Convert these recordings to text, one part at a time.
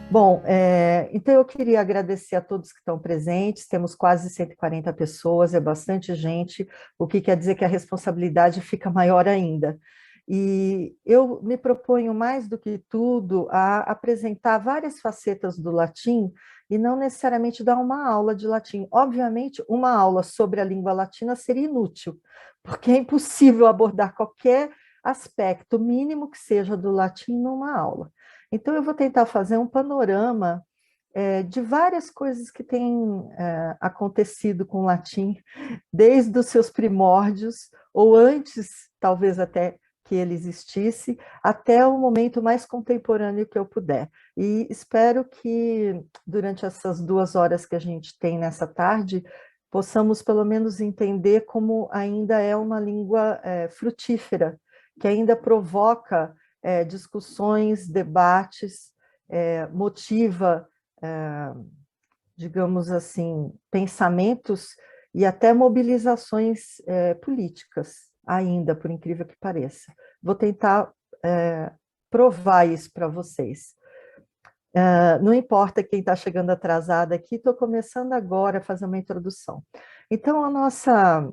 Bom, então eu queria agradecer a todos que estão presentes, temos quase 140 pessoas, é bastante gente, o que quer dizer que a responsabilidade fica maior ainda. E eu me proponho, mais do que tudo, a apresentar várias facetas do latim e não necessariamente dar uma aula de latim. Obviamente, uma aula sobre a língua latina seria inútil, porque é impossível abordar qualquer aspecto mínimo que seja do latim numa aula. Então, eu vou tentar fazer um panorama de várias coisas que têm acontecido com o latim, desde os seus primórdios, ou antes, talvez até que ele existisse, até o momento mais contemporâneo que eu puder. E espero que, durante essas 2 horas que a gente tem nessa tarde, possamos pelo menos entender como ainda é uma língua frutífera, que ainda provoca discussões, debates, motiva, digamos assim, pensamentos e até mobilizações políticas, ainda, por incrível que pareça. Vou tentar provar isso para vocês. Não importa quem está chegando atrasado aqui, estou começando agora a fazer uma introdução. Então, a nossa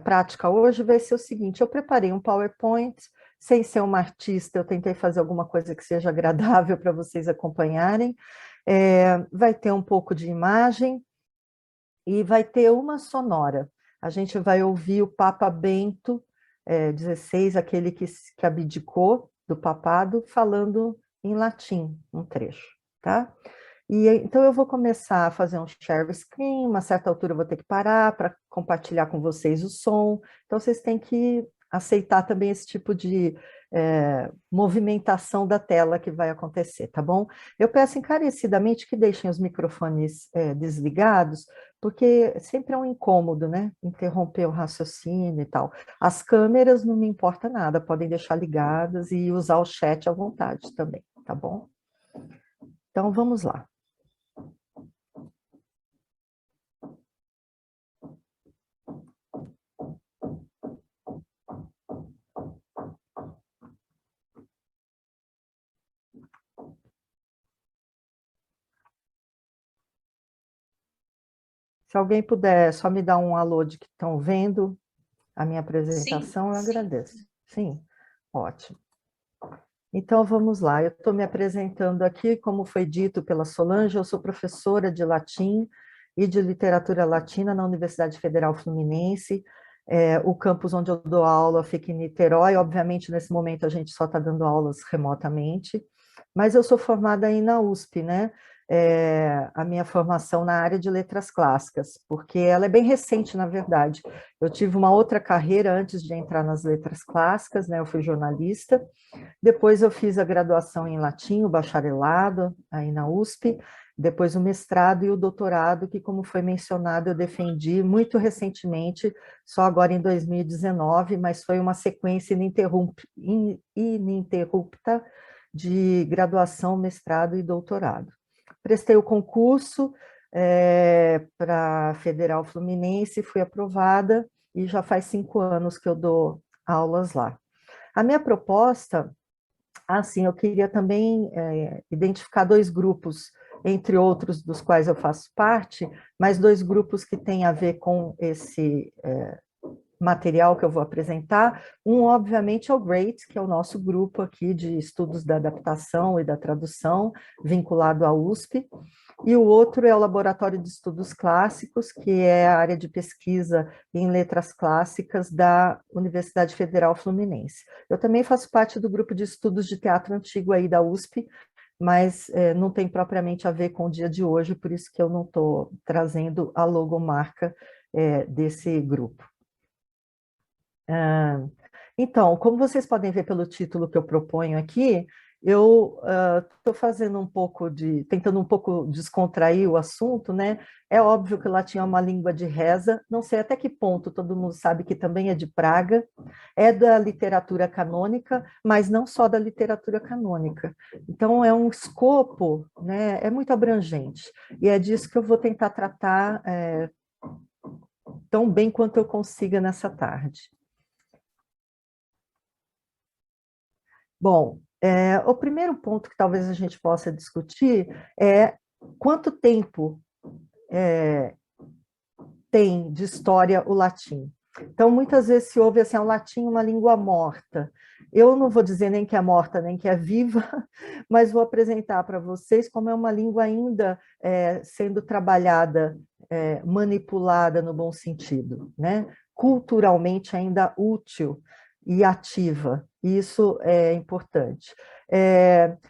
prática hoje vai ser o seguinte: eu preparei um PowerPoint, sem ser uma artista, eu tentei fazer alguma coisa que seja agradável para vocês acompanharem. Vai ter um pouco de imagem e vai ter uma sonora. A gente vai ouvir o Papa Bento XVI, aquele que abdicou do papado, falando em latim, um trecho, tá? E então eu vou começar a fazer um share screen, uma certa altura eu vou ter que parar para compartilhar com vocês o som, então vocês têm que aceitar também esse tipo de movimentação da tela que vai acontecer, tá bom? Eu peço encarecidamente que deixem os microfones desligados, porque sempre é um incômodo, né? Interromper o raciocínio e tal. As câmeras não me importa nada, podem deixar ligadas e usar o chat à vontade também, tá bom? Então vamos lá. Se alguém puder só me dar um alô de que estão vendo a minha Sim, apresentação, eu sim. agradeço. Sim, ótimo. Então, vamos lá. Eu estou me apresentando aqui, como foi dito pela Solange, eu sou professora de latim e de literatura latina na Universidade Federal Fluminense. O campus onde eu dou aula fica em Niterói. Obviamente, nesse momento, a gente só está dando aulas remotamente, mas eu sou formada aí na USP, né? A minha formação na área de letras clássicas, porque ela é bem recente, na verdade. Eu tive uma outra carreira antes de entrar nas letras clássicas, né? Eu fui jornalista. Depois eu fiz a graduação em latim, o bacharelado, aí na USP, depois o mestrado e o doutorado, que, como foi mencionado, eu defendi muito recentemente, só agora em 2019, mas foi uma sequência ininterrupta de graduação, mestrado e doutorado. Prestei o concurso para a Federal Fluminense, fui aprovada, e já faz 5 anos que eu dou aulas lá. A minha proposta, assim, eu queria também identificar 2 grupos, entre outros dos quais eu faço parte, mas 2 grupos que têm a ver com esse material que eu vou apresentar. Um, obviamente, é o GREAT, que é o nosso grupo aqui de estudos da adaptação e da tradução, vinculado à USP, e o outro é o Laboratório de Estudos Clássicos, que é a área de pesquisa em letras clássicas da Universidade Federal Fluminense. Eu também faço parte do grupo de estudos de teatro antigo aí da USP, mas não tem propriamente a ver com o dia de hoje, por isso que eu não estou trazendo a logomarca desse grupo. Então, como vocês podem ver pelo título que eu proponho aqui, eu estou fazendo tentando um pouco descontrair o assunto, né? É óbvio que o latim é uma língua de reza, não sei até que ponto todo mundo sabe que também é de Praga, é da literatura canônica, mas não só da literatura canônica. Então, é um escopo, né? É muito abrangente, e é disso que eu vou tentar tratar tão bem quanto eu consiga nessa tarde. Bom, O primeiro ponto que talvez a gente possa discutir é quanto tempo tem de história o latim. Então, muitas vezes se ouve assim, o latim é uma língua morta. Eu não vou dizer nem que é morta, nem que é viva, mas vou apresentar para vocês como é uma língua ainda sendo trabalhada, manipulada no bom sentido, né? Culturalmente ainda útil e ativa. Isso é importante.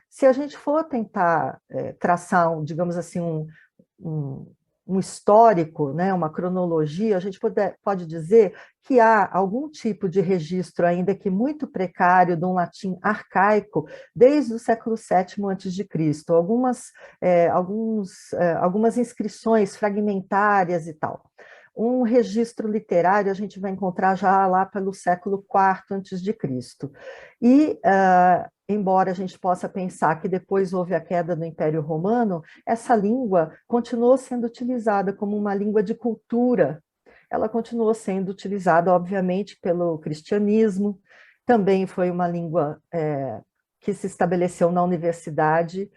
Se a gente for tentar traçar, digamos assim, um, um histórico, né, uma cronologia, a gente pode dizer que há algum tipo de registro, ainda que muito precário, de um latim arcaico, desde o século VII a.C., algumas inscrições fragmentárias e tal. Um registro literário a gente vai encontrar já lá pelo século IV a.C. E, embora a gente possa pensar que depois houve a queda do Império Romano, essa língua continuou sendo utilizada como uma língua de cultura. Ela continuou sendo utilizada, obviamente, pelo cristianismo, também foi uma língua que se estabeleceu na universidade,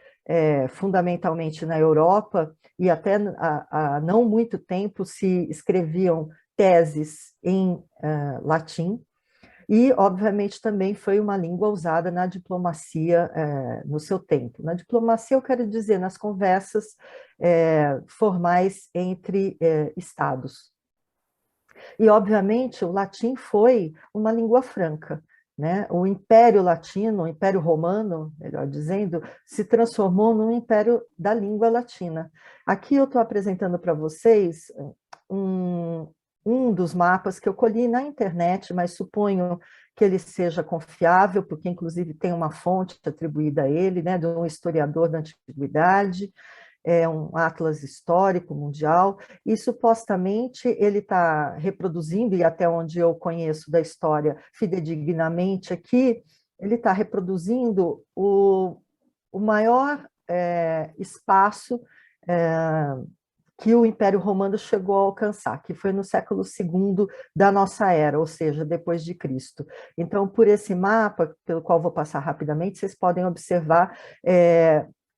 fundamentalmente na Europa, e até há não muito tempo se escreviam teses em latim, e, obviamente, também foi uma língua usada na diplomacia no seu tempo. Na diplomacia, eu quero dizer, nas conversas formais entre estados. E, obviamente, o latim foi uma língua franca, né? O Império Latino, o Império Romano, melhor dizendo, se transformou num império da língua latina. Aqui eu estou apresentando para vocês um, um dos mapas que eu colhi na internet, mas suponho que ele seja confiável, porque inclusive tem uma fonte atribuída a ele, né, de um historiador da antiguidade, é um atlas histórico mundial, e supostamente ele está reproduzindo, e até onde eu conheço da história fidedignamente aqui, ele está reproduzindo o maior espaço que o Império Romano chegou a alcançar, que foi no século II da nossa era, ou seja, depois de Cristo. Então, por esse mapa, pelo qual vou passar rapidamente, vocês podem observar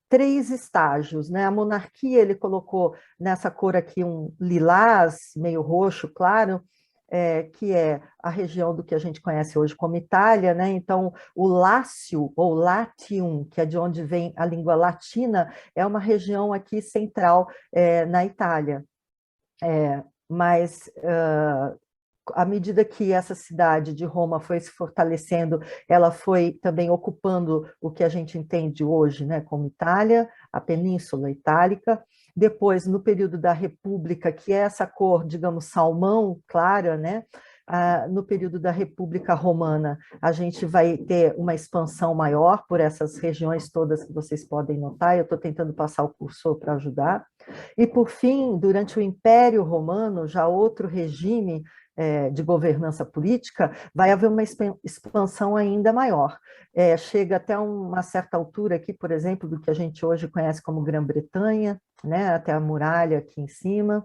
três estágios, né? A monarquia ele colocou nessa cor aqui um lilás, meio roxo, claro, que é a região do que a gente conhece hoje como Itália, né? Então, o Lácio, ou Latium, que é de onde vem a língua latina, é uma região aqui central na Itália. Mas à medida que essa cidade de Roma foi se fortalecendo, ela foi também ocupando o que a gente entende hoje, né, como Itália, a Península Itálica. Depois, no período da República, que é essa cor, digamos, salmão clara, né? No período da República Romana, a gente vai ter uma expansão maior por essas regiões todas que vocês podem notar. Eu estou tentando passar o cursor para ajudar. E, por fim, durante o Império Romano, já outro regime de governança política, vai haver uma expansão ainda maior. Chega até uma certa altura aqui, por exemplo, do que a gente hoje conhece como Grã-Bretanha, né, até a muralha aqui em cima.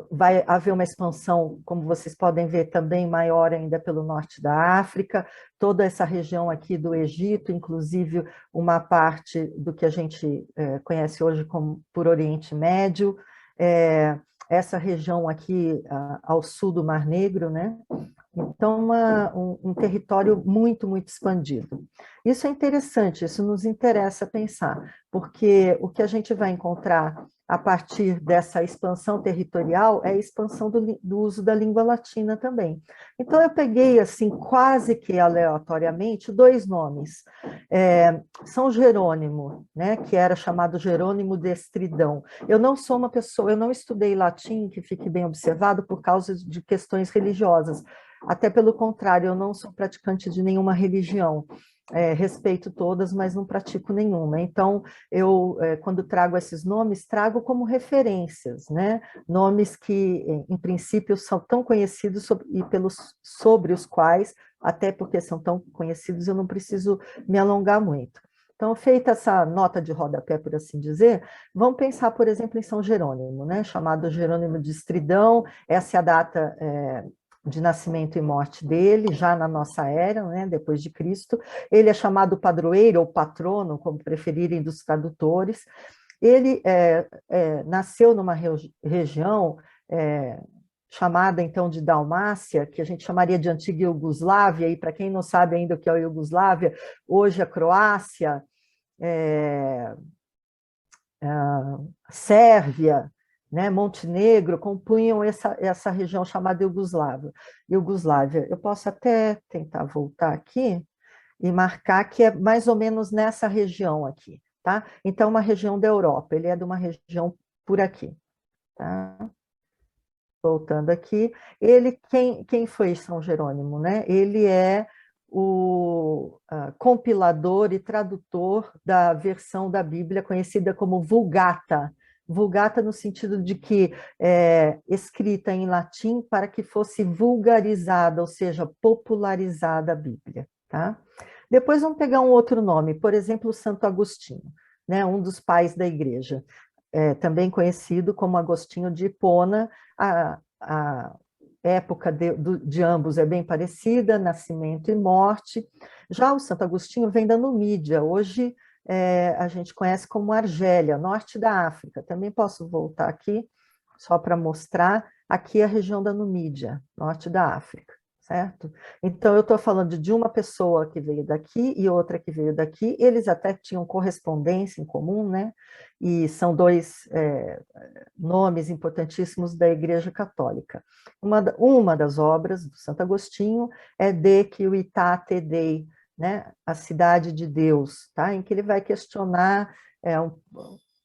Vai haver uma expansão, como vocês podem ver, também maior ainda pelo norte da África, toda essa região aqui do Egito, inclusive uma parte do que a gente conhece hoje como por Oriente Médio, essa região aqui ao sul do Mar Negro, né? Então, um território muito, muito expandido. Isso é interessante, isso nos interessa pensar, porque o que a gente vai encontrar a partir dessa expansão territorial é a expansão do uso da língua latina também. Então, eu peguei, assim, quase que aleatoriamente, dois nomes. São Jerônimo, né, que era chamado Jerônimo de Estridão. Eu não sou uma pessoa, eu não estudei latim, que fique bem observado, por causa de questões religiosas. Até pelo contrário, eu não sou praticante de nenhuma religião. Respeito todas, mas não pratico nenhuma. Então, eu, quando trago esses nomes, trago como referências, né? Nomes que, em princípio, são tão conhecidos sobre os quais, até porque são tão conhecidos, eu não preciso me alongar muito. Então, feita essa nota de rodapé, por assim dizer, vamos pensar, por exemplo, em São Jerônimo, né? Chamado Jerônimo de Estridão, essa é a data de nascimento e morte dele, já na nossa era, né, depois de Cristo. Ele é chamado padroeiro ou patrono, como preferirem dos tradutores. Ele nasceu numa região chamada, então, de Dalmácia, que a gente chamaria de antiga Iugoslávia, e para quem não sabe ainda o que é a Iugoslávia, hoje a Croácia, a Sérvia, né, Montenegro, compunham essa região chamada Iugoslávia. Eu posso até tentar voltar aqui e marcar que é mais ou menos nessa região aqui, tá? Então, uma região da Europa, ele é de uma região por aqui, tá? Voltando aqui, quem foi São Jerônimo, né? Ele é o compilador e tradutor da versão da Bíblia conhecida como Vulgata. Vulgata no sentido de que escrita em latim para que fosse vulgarizada, ou seja, popularizada a Bíblia, tá? Depois vamos pegar um outro nome, por exemplo, Santo Agostinho, né? Um dos pais da igreja. Também conhecido como Agostinho de Hipona. A época de ambos é bem parecida, nascimento e morte. Já o Santo Agostinho vem da Numídia, hoje a gente conhece como Argélia, norte da África. Também posso voltar aqui, só para mostrar, aqui a região da Numídia, norte da África, certo? Então, eu estou falando de uma pessoa que veio daqui e outra que veio daqui, eles até tinham correspondência em comum, né? E são dois nomes importantíssimos da Igreja Católica. Uma das obras do Santo Agostinho é De Civitate Dei, né? A cidade de Deus, tá? Em que ele vai questionar,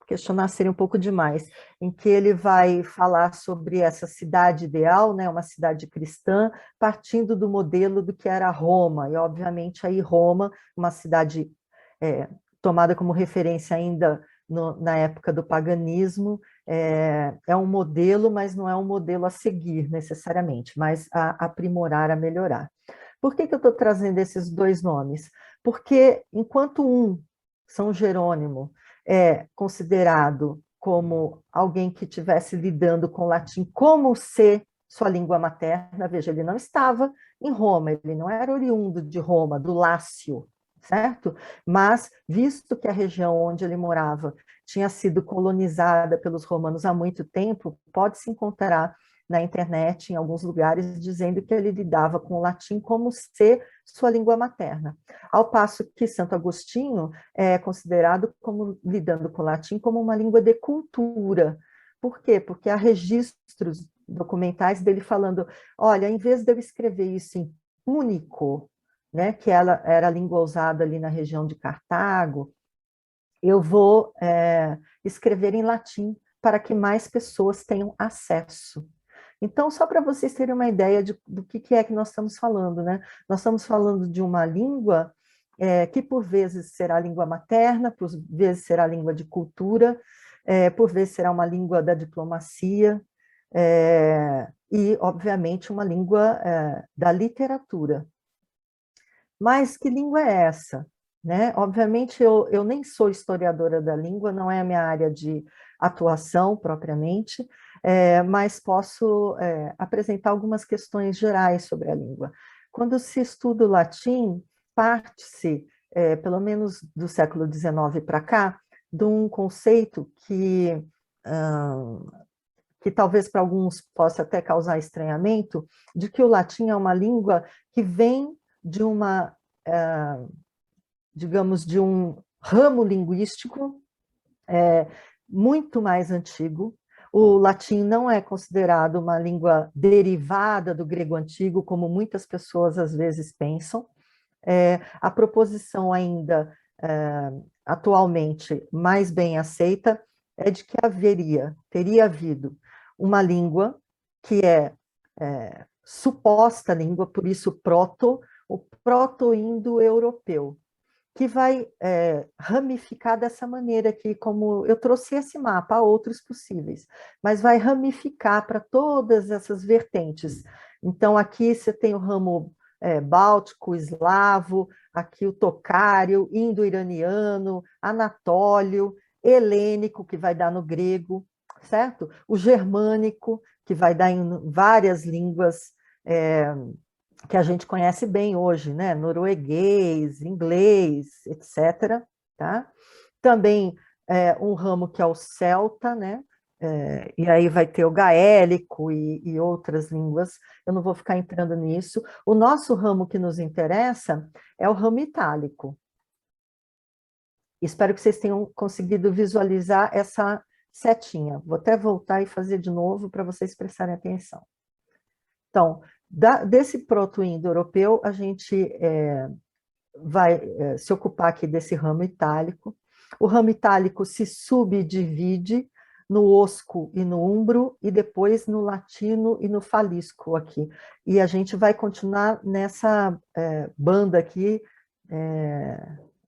questionar seria um pouco demais, em que ele vai falar sobre essa cidade ideal, né? Uma cidade cristã, partindo do modelo do que era Roma, e obviamente aí Roma, uma cidade tomada como referência ainda na época do paganismo, é um modelo, mas não é um modelo a seguir necessariamente, mas a aprimorar, a melhorar. Por que eu estou trazendo esses dois nomes? Porque enquanto São Jerônimo, é considerado como alguém que estivesse lidando com o latim como ser sua língua materna, veja, ele não estava em Roma, ele não era oriundo de Roma, do Lácio, certo? Mas, visto que a região onde ele morava tinha sido colonizada pelos romanos há muito tempo, pode-se encontrar na internet, em alguns lugares, dizendo que ele lidava com o latim como ser sua língua materna. Ao passo que Santo Agostinho é considerado como lidando com o latim como uma língua de cultura. Por quê? Porque há registros documentais dele falando, olha, em vez de eu escrever isso em púnico, né, que ela era a língua usada ali na região de Cartago, eu vou escrever em latim para que mais pessoas tenham acesso. Então, só para vocês terem uma ideia do que é que nós estamos falando, né? Nós estamos falando de uma língua que por vezes será a língua materna, por vezes será a língua de cultura, por vezes será uma língua da diplomacia, e, obviamente, uma língua da literatura. Mas que língua é essa? Né? Obviamente, eu nem sou historiadora da língua, não é a minha área de atuação propriamente, mas posso apresentar algumas questões gerais sobre a língua. Quando se estuda o latim, parte-se, pelo menos do século XIX para cá, de um conceito que talvez para alguns possa até causar estranhamento, de que o latim é uma língua que vem de uma, digamos, de um ramo linguístico muito mais antigo. O latim não é considerado uma língua derivada do grego antigo, como muitas pessoas às vezes pensam. A proposição ainda, atualmente, mais bem aceita, é de que teria havido uma língua que é suposta língua, por isso o proto-indo-europeu, que vai ramificar dessa maneira aqui, como eu trouxe esse mapa, há outros possíveis, mas vai ramificar para todas essas vertentes. Então, aqui você tem o ramo báltico, eslavo, aqui o tocário, indo-iraniano, anatólio, helênico, que vai dar no grego, certo? O germânico, que vai dar em várias línguas que a gente conhece bem hoje, né? Norueguês, inglês, etc. Tá? Também um ramo que é o celta, né? E aí vai ter o gaélico e outras línguas, eu não vou ficar entrando nisso. O nosso ramo que nos interessa é o ramo itálico. Espero que vocês tenham conseguido visualizar essa setinha. Vou até voltar e fazer de novo para vocês prestarem atenção. Então, desse proto-indo-europeu, a gente vai se ocupar aqui desse ramo itálico. O ramo itálico se subdivide no osco e no umbro, e depois no latino e no falisco aqui. E a gente vai continuar nessa banda aqui,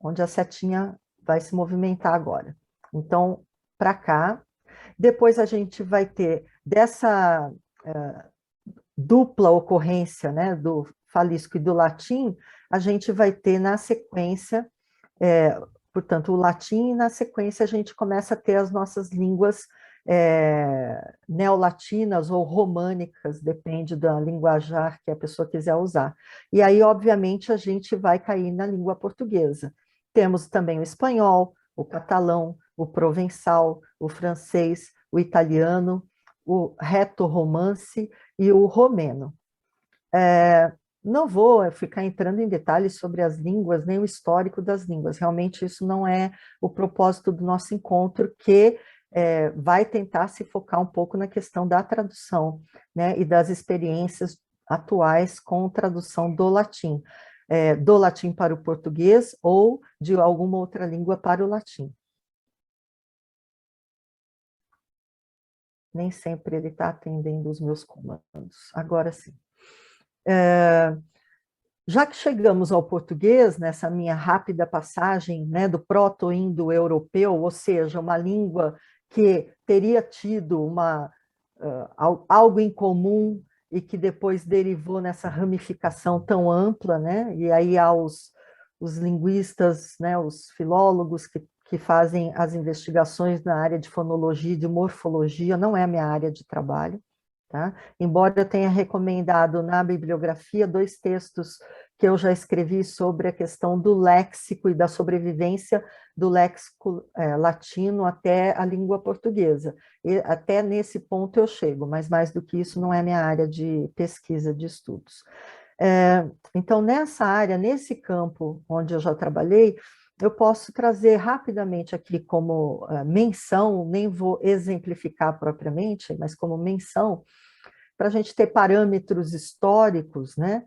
onde a setinha vai se movimentar agora. Então, para cá. Depois a gente vai ter dessa dupla ocorrência, né, do falisco e do latim, a gente vai ter na sequência, portanto, o latim, e na sequência a gente começa a ter as nossas línguas neolatinas ou românicas, depende da linguajar que a pessoa quiser usar. E aí, obviamente, a gente vai cair na língua portuguesa. Temos também o espanhol, o catalão, o provençal, o francês, o italiano, o reto-romance e o romeno. Não vou ficar entrando em detalhes sobre as línguas, nem o histórico das línguas, realmente isso não é o propósito do nosso encontro, que vai tentar se focar um pouco na questão da tradução, né, e das experiências atuais com tradução do latim para o português ou de alguma outra língua para o latim. Nem sempre ele está atendendo os meus comandos. Agora sim. Já que chegamos ao português, nessa minha rápida passagem, né, do proto-indo-europeu, ou seja, uma língua que teria tido algo em comum e que depois derivou nessa ramificação tão ampla, né? E aí há os linguistas, né, os filólogos que fazem as investigações na área de fonologia e de morfologia, não é a minha área de trabalho. Tá? Embora eu tenha recomendado na bibliografia 2 textos que eu já escrevi sobre a questão do léxico e da sobrevivência do léxico latino até a língua portuguesa. E até nesse ponto eu chego, mas mais do que isso não é minha área de pesquisa, de estudos. Então, nessa área, nesse campo onde eu já trabalhei, eu posso trazer rapidamente aqui como menção, nem vou exemplificar propriamente, mas como menção, para a gente ter parâmetros históricos, né?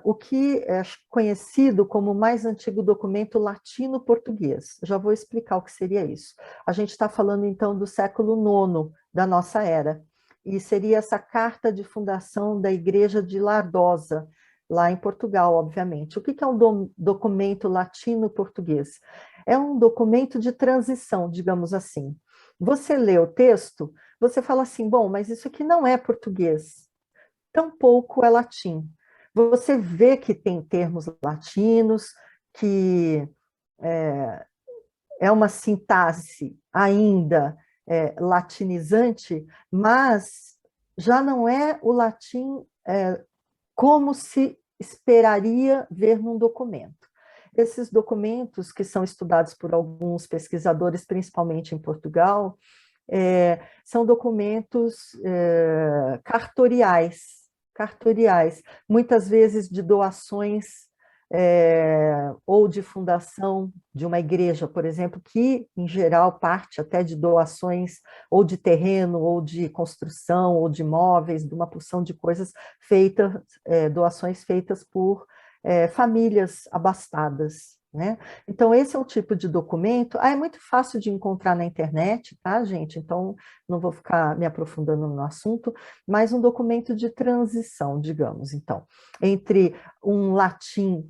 O que é conhecido como o mais antigo documento latino-português. Já vou explicar o que seria isso. A gente está falando, então, do século IX da nossa era, e seria essa carta de fundação da Igreja de Lardosa, lá em Portugal, obviamente. O que é um documento latino-português? É um documento de transição, digamos assim. Você lê o texto, você fala assim, bom, mas isso aqui não é português, tampouco é latim. Você vê que tem termos latinos, que é uma sintaxe ainda latinizante, mas já não é o latim como se esperaria ver num documento. Esses documentos, que são estudados por alguns pesquisadores, principalmente em Portugal, são documentos cartoriais, muitas vezes de doações ou de fundação de uma igreja, por exemplo, que, em geral, parte até de doações ou de terreno, ou de construção, ou de imóveis, de uma porção de coisas feitas, doações feitas por famílias abastadas, né? Então, esse é o tipo de documento. É muito fácil de encontrar na internet, tá, gente? Então, não vou ficar me aprofundando no assunto, mas um documento de transição, digamos, então, entre um latim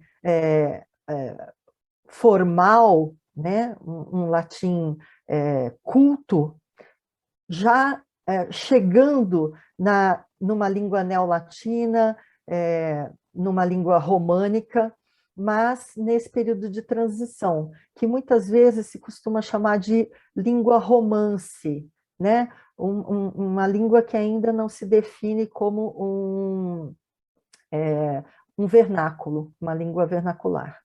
formal, né, um latim culto, já chegando numa língua neolatina, numa língua românica, mas nesse período de transição, que muitas vezes se costuma chamar de língua romance, né? uma língua que ainda não se define como um vernáculo, uma língua vernacular.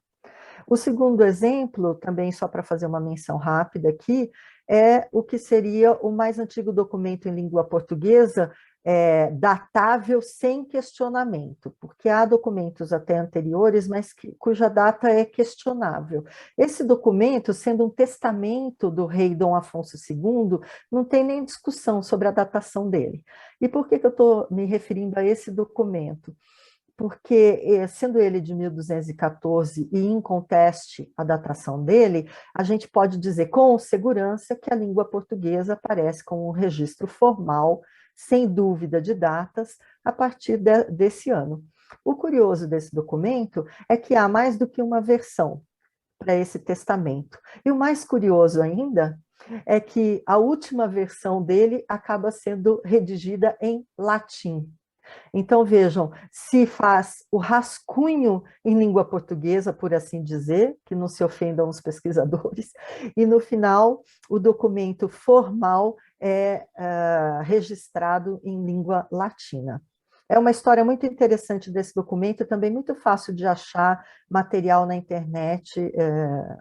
O segundo exemplo, também só para fazer uma menção rápida aqui, é o que seria o mais antigo documento em língua portuguesa, datável sem questionamento, porque há documentos até anteriores, mas cuja data é questionável. Esse documento, sendo um testamento do rei Dom Afonso II, não tem nem discussão sobre a datação dele. E por que eu estou me referindo a esse documento? Porque, sendo ele de 1214 e inconteste a datação dele, a gente pode dizer com segurança que a língua portuguesa aparece com um registro formal, sem dúvida de datas, a partir desse ano. O curioso desse documento é que há mais do que uma versão para esse testamento. E o mais curioso ainda é que a última versão dele acaba sendo redigida em latim. Então, vejam, se faz o rascunho em língua portuguesa, por assim dizer, que não se ofendam os pesquisadores, e no final o documento formal é registrado em língua latina. É uma história muito interessante desse documento, também muito fácil de achar material na internet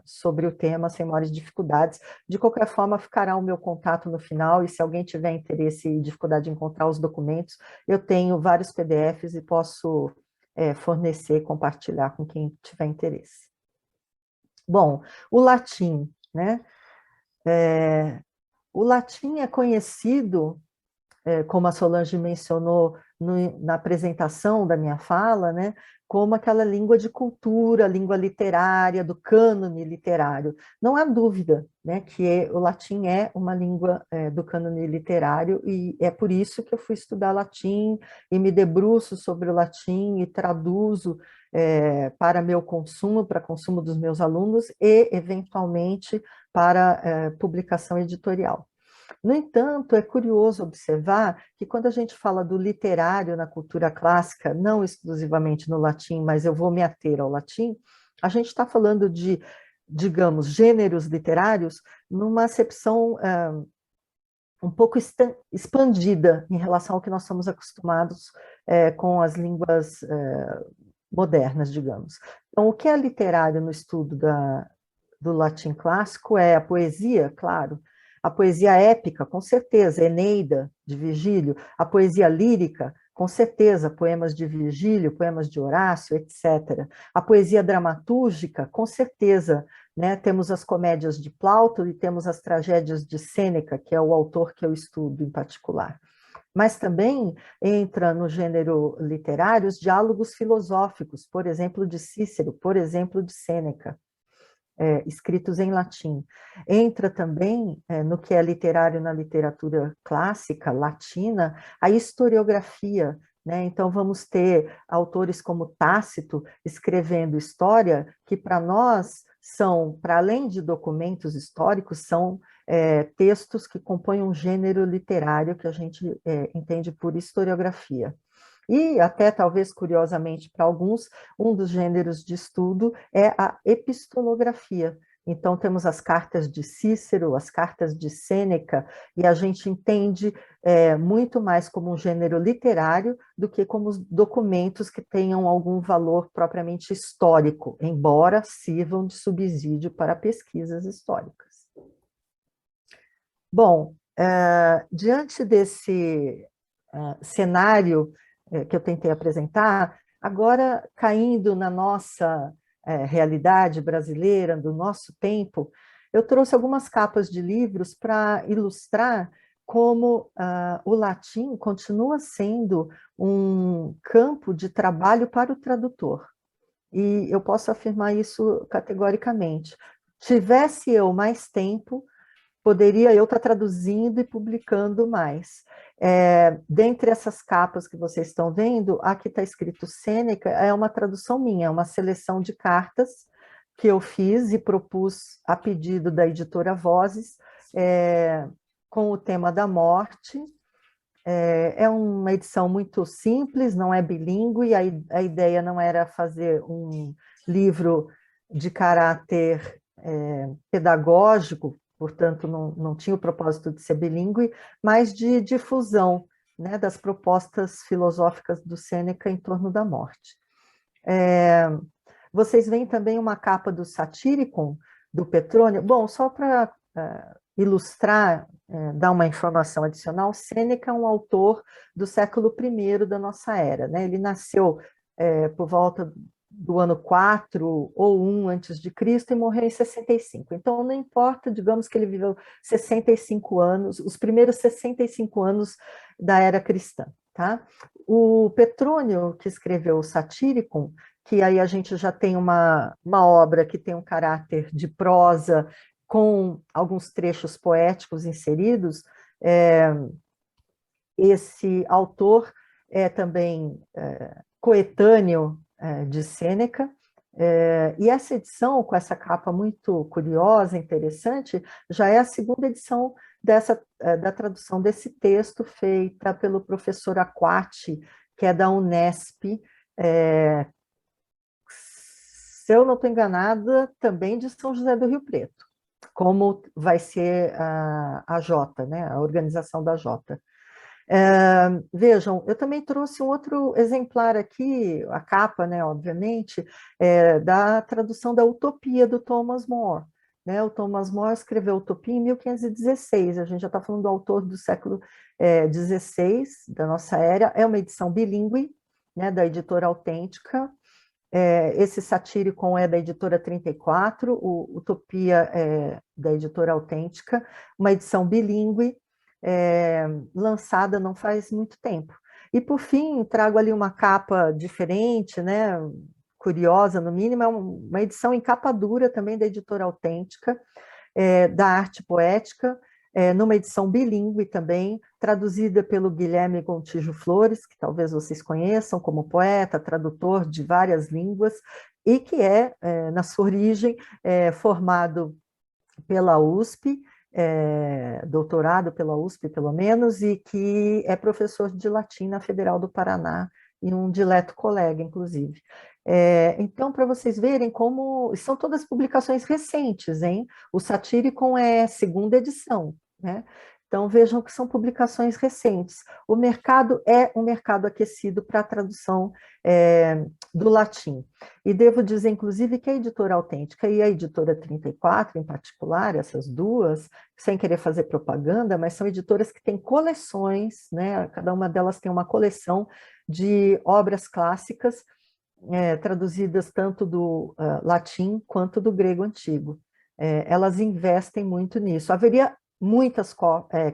sobre o tema, sem maiores dificuldades. De qualquer forma, ficará o meu contato no final, e se alguém tiver interesse e dificuldade em encontrar os documentos, eu tenho vários PDFs e posso fornecer, compartilhar com quem tiver interesse. Bom, o latim, né? O latim é conhecido, como a Solange mencionou na apresentação da minha fala, né, como aquela língua de cultura, língua literária, do cânone literário. Não há dúvida, né, que o latim é uma língua do cânone literário, e é por isso que eu fui estudar latim e me debruço sobre o latim e traduzo para meu consumo, para consumo dos meus alunos e, eventualmente, para publicação editorial. No entanto, é curioso observar que quando a gente fala do literário na cultura clássica, não exclusivamente no latim, mas eu vou me ater ao latim, a gente está falando de, digamos, gêneros literários numa acepção um pouco expandida em relação ao que nós estamos acostumados com as línguas modernas, digamos. Então, o que é literário no estudo do latim clássico é a poesia, claro, a poesia épica, com certeza, Eneida, de Virgílio, a poesia lírica, com certeza, poemas de Virgílio, poemas de Horácio, etc. A poesia dramatúrgica, com certeza, né? Temos as comédias de Plauto e temos as tragédias de Sêneca, que é o autor que eu estudo em particular. Mas também entra no gênero literário os diálogos filosóficos, por exemplo, de Cícero, por exemplo, de Sêneca, escritos em latim. Entra também, no que é literário na literatura clássica, latina, a historiografia, né? Então, vamos ter autores como Tácito escrevendo história, que para nós são, para além de documentos históricos, são textos que compõem um gênero literário que a gente entende por historiografia. E até, talvez curiosamente para alguns, um dos gêneros de estudo é a epistolografia. Então, temos as cartas de Cícero, as cartas de Sêneca, e a gente entende muito mais como um gênero literário do que como documentos que tenham algum valor propriamente histórico, embora sirvam de subsídio para pesquisas históricas. Bom, diante desse cenário que eu tentei apresentar, agora caindo na nossa realidade brasileira, do nosso tempo, eu trouxe algumas capas de livros para ilustrar como o latim continua sendo um campo de trabalho para o tradutor. E eu posso afirmar isso categoricamente. Tivesse eu mais tempo, poderia eu estar traduzindo e publicando mais. Dentre essas capas que vocês estão vendo, aqui está escrito Sêneca, é uma tradução minha, uma seleção de cartas que eu fiz e propus a pedido da editora Vozes, com o tema da morte. É uma edição muito simples, não é bilíngue, a ideia não era fazer um livro de caráter pedagógico, portanto, não tinha o propósito de ser bilíngue, mas de difusão, né, das propostas filosóficas do Sêneca em torno da morte. Vocês veem também uma capa do Satyricon, do Petrônio. Bom, só para ilustrar, dar uma informação adicional, Sêneca é um autor do século I da nossa era, né? Ele nasceu por volta do ano 4 ou 1 antes de Cristo e morreu em 65. Então, não importa, digamos que ele viveu 65 anos, os primeiros 65 anos da era cristã, tá? O Petrônio, que escreveu o Satyricon, que aí a gente já tem uma obra que tem um caráter de prosa, com alguns trechos poéticos inseridos, esse autor é também coetâneo de Sêneca, e essa edição, com essa capa muito curiosa, interessante, já é a segunda edição da tradução desse texto, feita pelo professor Aquati, que é da Unesp, se eu não estou enganada, também de São José do Rio Preto, como vai ser a Jota, né, a organização da Jota. Vejam, eu também trouxe um outro exemplar aqui, a capa, né, obviamente, da tradução da Utopia do Thomas More. Né? O Thomas More escreveu Utopia em 1516, a gente já está falando do autor do século XVI, da nossa era, é uma edição bilíngue, né, da editora Autêntica. Esse Satyricon é da editora 34, o Utopia é da editora Autêntica, uma edição bilíngue, lançada não faz muito tempo. E, por fim, trago ali uma capa diferente, né, curiosa, no mínimo, é uma edição em capa dura também da editora Autêntica, da Arte Poética, numa edição bilíngue também, traduzida pelo Guilherme Gontijo Flores, que talvez vocês conheçam como poeta, tradutor de várias línguas, e que na sua origem, formado pela USP, doutorado pela USP, pelo menos, e que é professor de latim na Federal do Paraná, e um dileto colega, inclusive. Então, para vocês verem como... São todas publicações recentes, hein? O Satyricon é segunda edição, né? Então, vejam que são publicações recentes. O mercado é um mercado aquecido para a tradução do latim. E devo dizer, inclusive, que a editora Autêntica e a editora 34, em particular, essas duas, sem querer fazer propaganda, mas são editoras que têm coleções, né? Cada uma delas tem uma coleção de obras clássicas, traduzidas tanto do latim quanto do grego antigo. Elas investem muito nisso. Haveria muitas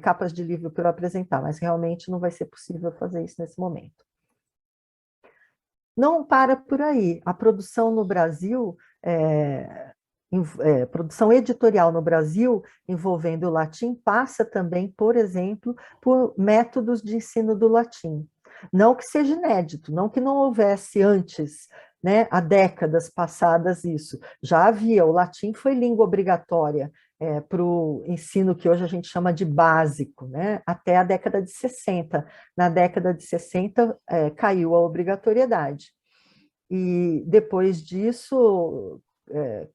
capas de livro para eu apresentar, mas realmente não vai ser possível fazer isso nesse momento. Não para por aí. A produção no Brasil, produção editorial no Brasil, envolvendo o latim, passa também, por exemplo, por métodos de ensino do latim. Não que seja inédito, não que não houvesse antes, né, há décadas passadas isso. Já havia, o latim foi língua obrigatória para o ensino que hoje a gente chama de básico, né, até a década de 60. Na década de 60, caiu a obrigatoriedade. E depois disso,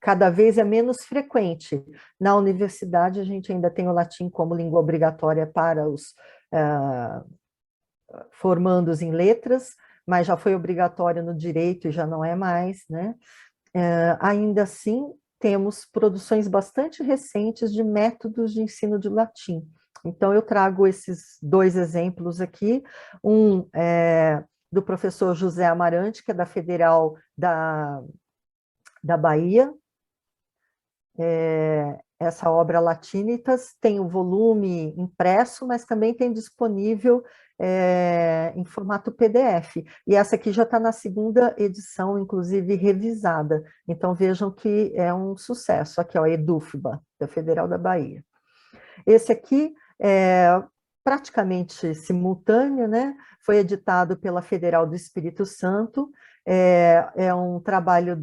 cada vez é menos frequente. Na universidade, a gente ainda tem o latim como língua obrigatória para os formandos em letras, mas já foi obrigatório no direito e já não é mais, né? Ainda assim, temos produções bastante recentes de métodos de ensino de latim. Então, eu trago esses dois exemplos aqui, um do professor José Amarante, que é da Federal da Bahia. Essa obra Latinitas tem o volume impresso, mas também tem disponível em formato PDF. E essa aqui já está na segunda edição, inclusive revisada. Então vejam que é um sucesso. Aqui, ó, Edufba, da Federal da Bahia. Esse aqui é praticamente simultâneo, né? Foi editado pela Federal do Espírito Santo. É um trabalho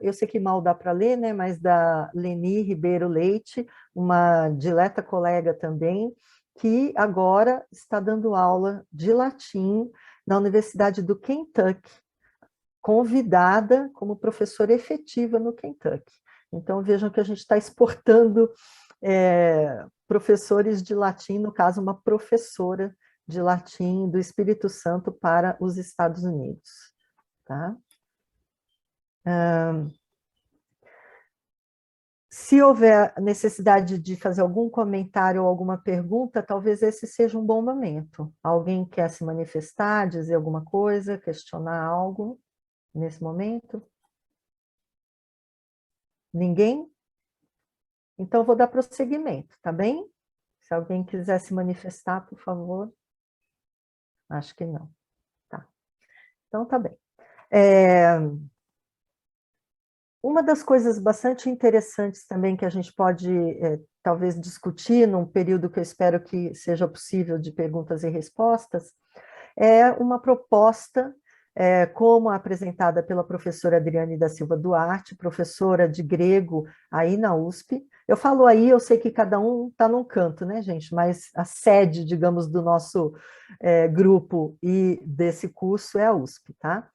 eu sei que mal dá para ler, né? Mas da Leni Ribeiro Leite, uma dileta colega também, que agora está dando aula de latim na Universidade do Kentucky, convidada como professora efetiva no Kentucky. Então, vejam que a gente está exportando professores de latim, no caso, uma professora de latim do Espírito Santo para os Estados Unidos. Tá? Se houver necessidade de fazer algum comentário ou alguma pergunta, talvez esse seja um bom momento. Alguém quer se manifestar, dizer alguma coisa, questionar algo nesse momento? Ninguém? Então, eu vou dar prosseguimento, tá bem? Se alguém quiser se manifestar, por favor. Acho que não. Tá. Então, tá bem. Uma das coisas bastante interessantes também que a gente pode, talvez, discutir num período que eu espero que seja possível de perguntas e respostas, é uma proposta, como apresentada pela professora Adriane da Silva Duarte, professora de grego aí na USP. Eu falo aí, eu sei que cada um está num canto, né, gente? Mas a sede, digamos, do nosso grupo e desse curso é a USP, tá?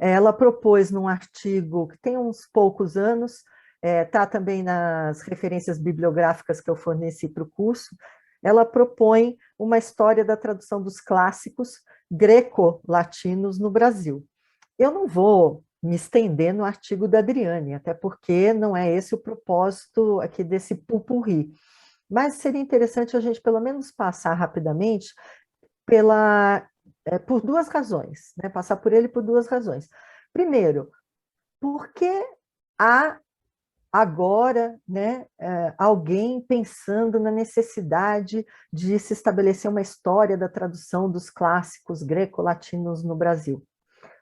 Ela propôs num artigo que tem uns poucos anos, está também nas referências bibliográficas que eu forneci para o curso, ela propõe uma história da tradução dos clássicos greco-latinos no Brasil. Eu não vou me estender no artigo da Adriane, até porque não é esse o propósito aqui desse pupurri, mas seria interessante a gente pelo menos passar rapidamente por duas razões, né? Passar por ele por duas razões. Primeiro, porque há agora, né, alguém pensando na necessidade de se estabelecer uma história da tradução dos clássicos greco-latinos no Brasil.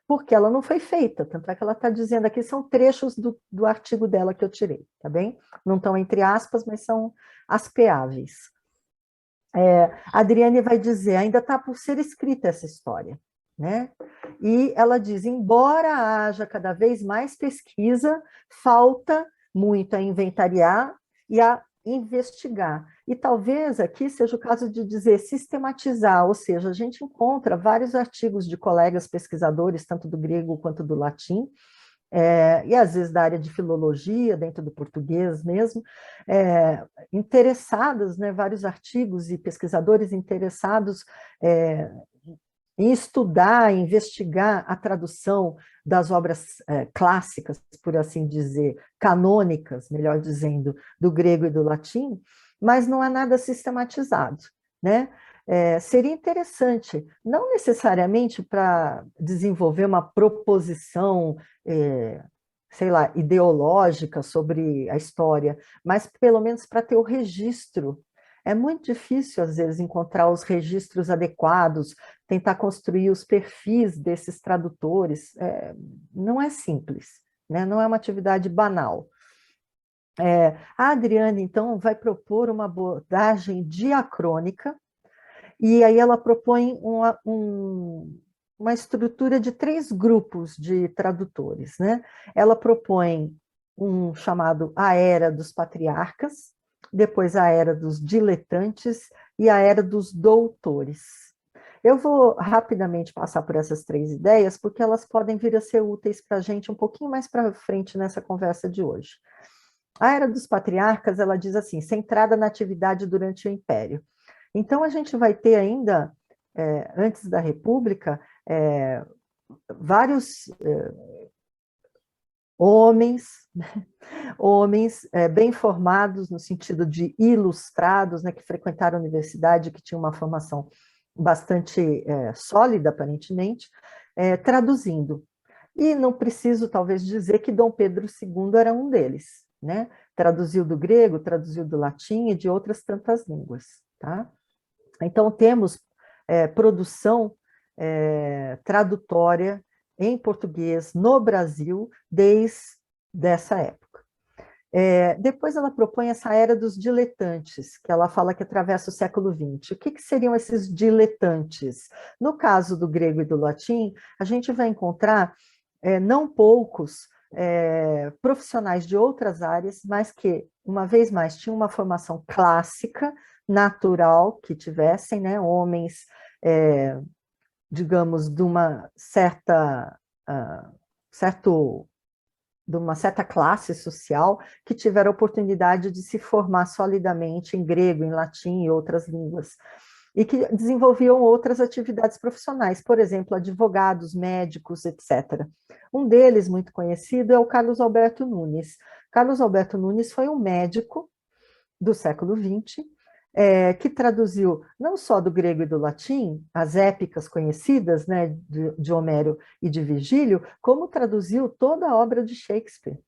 Porque ela não foi feita, tanto é que ela está dizendo aqui, são trechos do artigo dela que eu tirei, tá bem? Não estão entre aspas, mas são aspeáveis. A Adriane vai dizer, ainda está por ser escrita essa história, né? E ela diz, embora haja cada vez mais pesquisa, falta muito a inventariar e a investigar. E talvez aqui seja o caso de dizer sistematizar, ou seja, a gente encontra vários artigos de colegas pesquisadores, tanto do grego quanto do latim, e às vezes da área de filologia, dentro do português mesmo, interessados, né, vários artigos e pesquisadores interessados em estudar, investigar a tradução das obras clássicas, por assim dizer, canônicas, melhor dizendo, do grego e do latim, mas não há nada sistematizado, né? Seria interessante, não necessariamente para desenvolver uma proposição, sei lá, ideológica sobre a história, mas pelo menos para ter o registro. É muito difícil, às vezes, encontrar os registros adequados, tentar construir os perfis desses tradutores. Não é simples, né? Não é uma atividade banal. A Adriane, então, vai propor uma abordagem diacrônica, e aí ela propõe uma estrutura de 3 grupos de tradutores, né? Ela propõe um chamado A Era dos Patriarcas, depois a Era dos Diletantes e a Era dos Doutores. Eu vou rapidamente passar por essas 3 ideias, porque elas podem vir a ser úteis para a gente um pouquinho mais para frente nessa conversa de hoje. A Era dos Patriarcas, ela diz assim, centrada na atividade durante o Império. Então, a gente vai ter ainda, antes da República, vários homens, homens bem formados, no sentido de ilustrados, né, que frequentaram a universidade, que tinham uma formação bastante sólida, aparentemente, traduzindo. E não preciso, talvez, dizer que Dom Pedro II era um deles, né? Traduziu do grego, traduziu do latim e de outras tantas línguas, tá? Então, temos produção tradutória em português no Brasil desde essa época. Depois ela propõe essa era dos diletantes, que ela fala que atravessa o século XX. O que seriam esses diletantes? No caso do grego e do latim, a gente vai encontrar não poucos profissionais de outras áreas, mas que, uma vez mais, tinham uma formação clássica, natural, que tivessem, né, homens, digamos, de uma certo de uma certa classe social que tiveram a oportunidade de se formar solidamente em grego, em latim e outras línguas, e que desenvolviam outras atividades profissionais, por exemplo, advogados, médicos, etc. Um deles, muito conhecido, é o Carlos Alberto Nunes. Carlos Alberto Nunes foi um médico do século XX, que traduziu não só do grego e do latim, as épicas conhecidas, né, de Homero e de Virgílio, como traduziu toda a obra de Shakespeare.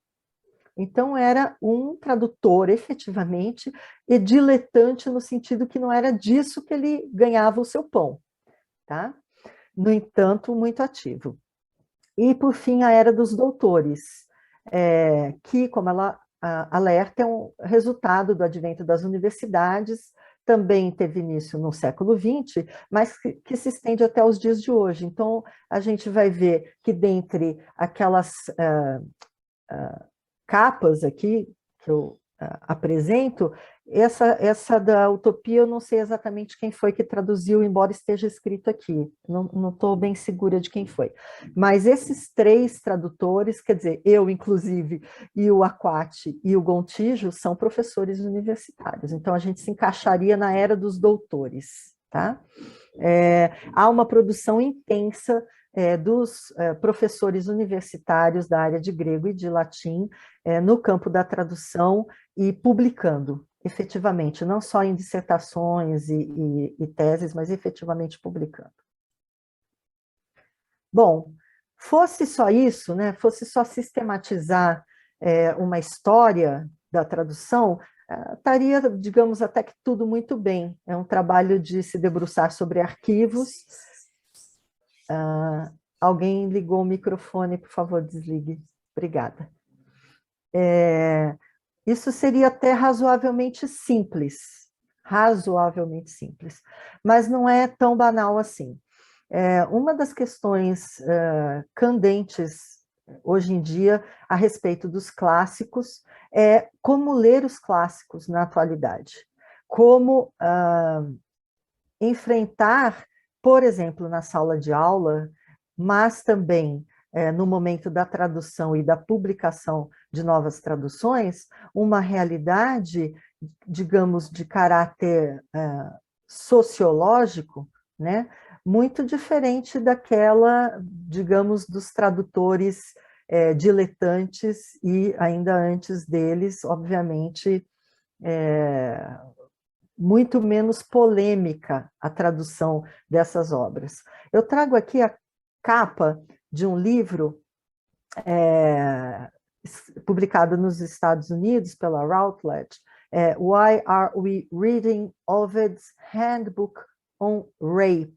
Então, era um tradutor, efetivamente, e diletante no sentido que não era disso que ele ganhava o seu pão, tá? No entanto, muito ativo. E, por fim, a Era dos Doutores, que, como ela alerta, é um resultado do advento das universidades, também teve início no século XX, mas que se estende até os dias de hoje. Então, a gente vai ver que dentre aquelas capas aqui que eu apresento, essa da utopia eu não sei exatamente quem foi que traduziu, embora esteja escrito aqui, não estou bem segura de quem foi. Mas esses três tradutores, quer dizer, eu inclusive, e o Aquati e o Gontijo, são professores universitários, então a gente se encaixaria na era dos doutores, tá? Há uma produção intensa dos professores universitários da área de grego e de latim no campo da tradução e publicando, efetivamente, não só em dissertações e teses, mas efetivamente publicando. Bom, fosse só isso, né, fosse só sistematizar uma história da tradução, estaria, digamos, até que tudo muito bem. É um trabalho de se debruçar sobre arquivos. Alguém ligou o microfone, por favor, desligue. Obrigada. Isso seria até razoavelmente simples, mas não é tão banal assim. Uma das questões candentes hoje em dia a respeito dos clássicos é como ler os clássicos na atualidade, como enfrentar, por exemplo, na sala de aula, mas também no momento da tradução e da publicação de novas traduções, uma realidade, digamos, de caráter sociológico, né, muito diferente daquela, digamos, dos tradutores diletantes e, ainda antes deles, obviamente, muito menos polêmica a tradução dessas obras. Eu trago aqui a capa de um livro publicado nos Estados Unidos pela Routledge, Why Are We Reading Ovid's Handbook on Rape?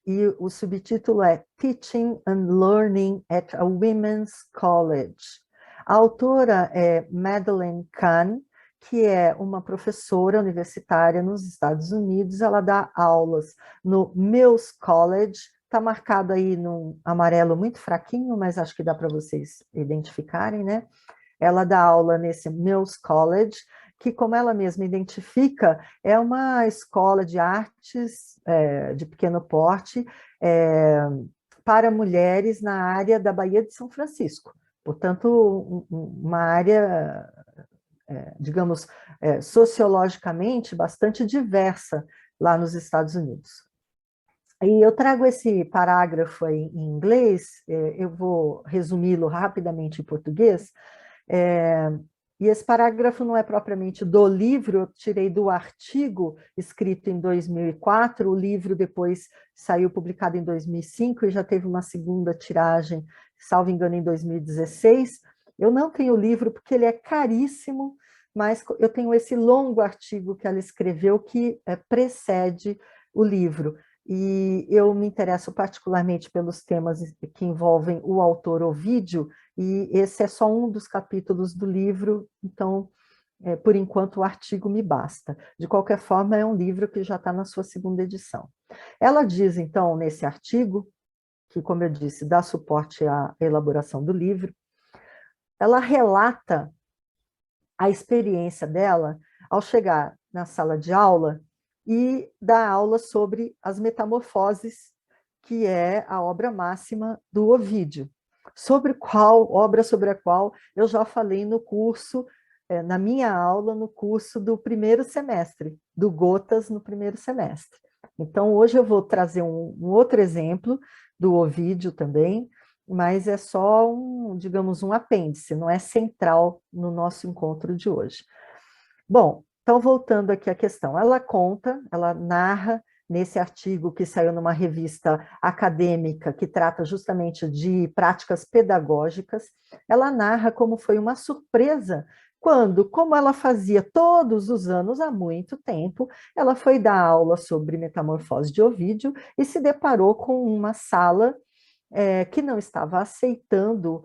E o subtítulo é Teaching and Learning at a Women's College. A autora é Madeleine Kahn, que é uma professora universitária nos Estados Unidos. Ela dá aulas no Mills College, está marcado aí num amarelo muito fraquinho, mas acho que dá para vocês identificarem, né? Ela dá aula nesse Mills College, que, como ela mesma identifica, é uma escola de artes de pequeno porte para mulheres na área da Baía de São Francisco. Portanto, uma área, digamos, sociologicamente bastante diversa lá nos Estados Unidos. E eu trago esse parágrafo aí em inglês, eu vou resumi-lo rapidamente em português, e esse parágrafo não é propriamente do livro, eu tirei do artigo escrito em 2004, o livro depois saiu publicado em 2005 e já teve uma segunda tiragem, salvo engano, em 2016. Eu não tenho o livro porque ele é caríssimo, mas eu tenho esse longo artigo que ela escreveu que precede o livro. E eu me interesso particularmente pelos temas que envolvem o autor Ovídio, e esse é só um dos capítulos do livro, então, por enquanto, o artigo me basta. De qualquer forma, é um livro que já está na sua segunda edição. Ela diz, então, nesse artigo, que, como eu disse, dá suporte à elaboração do livro, ela relata a experiência dela ao chegar na sala de aula e dar aula sobre as Metamorfoses, que é a obra máxima do Ovídio. obra sobre a qual eu já falei no curso, na minha aula, no curso do primeiro semestre, do Gotas no primeiro semestre. Então, hoje eu vou trazer um outro exemplo do Ovídio também, mas é só digamos, um apêndice, não é central no nosso encontro de hoje. Bom, então voltando aqui à questão, ela narra nesse artigo que saiu numa revista acadêmica que trata justamente de práticas pedagógicas, ela narra como foi uma surpresa quando, como ela fazia todos os anos há muito tempo, ela foi dar aula sobre metamorfose de Ovídio e se deparou com uma sala que não estava aceitando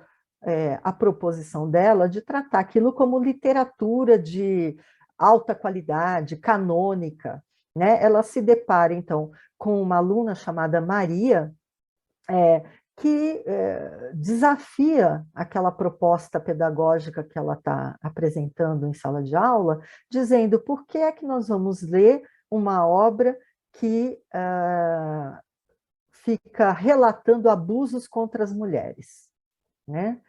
a proposição dela de tratar aquilo como literatura de alta qualidade, canônica, né? Ela se depara, então, com uma aluna chamada Maria, que desafia aquela proposta pedagógica que ela está apresentando em sala de aula, dizendo por que é que nós vamos ler uma obra que fica relatando abusos contra as mulheres, né?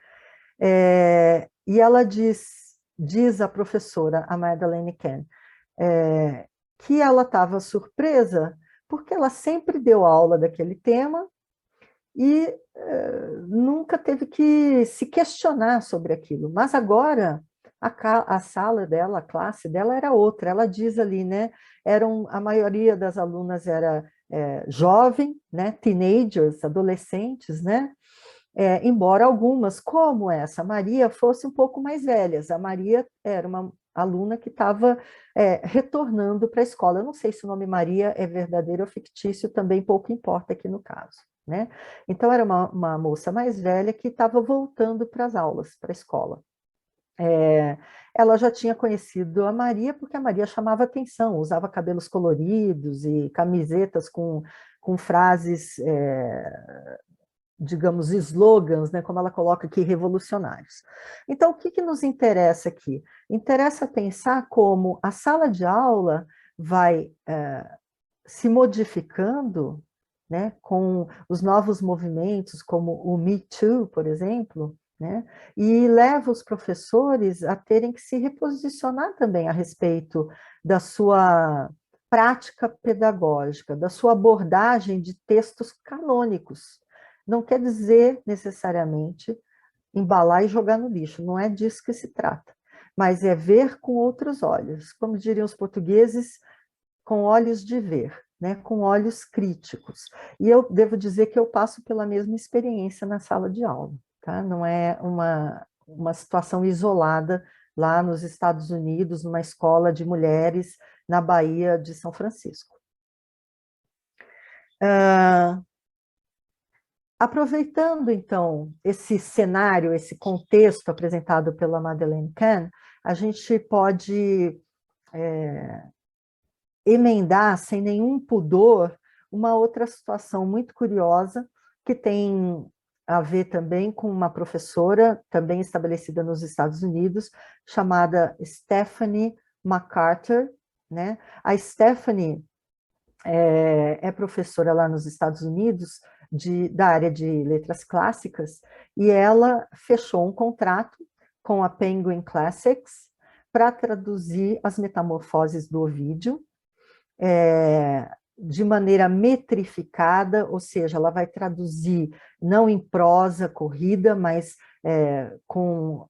E ela diz a professora, a Madeleine Kahn, que ela estava surpresa porque ela sempre deu aula daquele tema e nunca teve que se questionar sobre aquilo. Mas agora a sala dela, a classe dela era outra. Ela diz ali, né? A maioria das alunas era jovem, né? Teenagers, adolescentes, né? Embora algumas, como essa Maria, fossem um pouco mais velhas. A Maria era uma aluna que estava retornando para a escola. Eu não sei se o nome Maria é verdadeiro ou fictício, também pouco importa aqui no caso, né? Então, era uma moça mais velha que estava voltando para as aulas, para a escola. Ela já tinha conhecido a Maria porque a Maria chamava atenção, usava cabelos coloridos e camisetas com frases digamos, slogans, né, como ela coloca aqui, revolucionários. Então, o que nos interessa aqui? Interessa pensar como a sala de aula vai se modificando, né, com os novos movimentos, como o Me Too, por exemplo, né, e leva os professores a terem que se reposicionar também a respeito da sua prática pedagógica, da sua abordagem de textos canônicos. Não quer dizer necessariamente embalar e jogar no lixo, não é disso que se trata, mas é ver com outros olhos, como diriam os portugueses, com olhos de ver, né, com olhos críticos. E eu devo dizer que eu passo pela mesma experiência na sala de aula, tá? Não é uma situação isolada lá nos Estados Unidos, numa escola de mulheres na Baía de São Francisco. Aproveitando, então, esse cenário, esse contexto apresentado pela Madeleine Kahn, a gente pode emendar, sem nenhum pudor, uma outra situação muito curiosa, que tem a ver também com uma professora, também estabelecida nos Estados Unidos, chamada Stephanie MacArthur, né? A Stephanie é professora lá nos Estados Unidos da área de letras clássicas, e ela fechou um contrato com a Penguin Classics para traduzir as Metamorfoses do Ovídio de maneira metrificada, ou seja, ela vai traduzir não em prosa corrida, mas com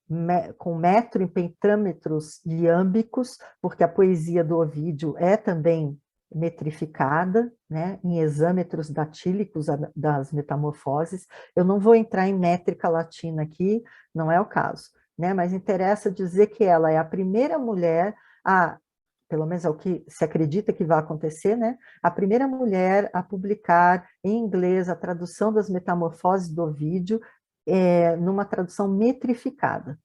metro e pentâmetros iâmbicos, porque a poesia do Ovídio é também metrificada, né, em hexâmetros datílicos das metamorfoses. Eu não vou entrar em métrica latina aqui, não é o caso, né, mas interessa dizer que ela é a primeira mulher pelo menos é o que se acredita que vai acontecer, né? A primeira mulher a publicar em inglês a tradução das Metamorfoses do Ovídio numa tradução metrificada.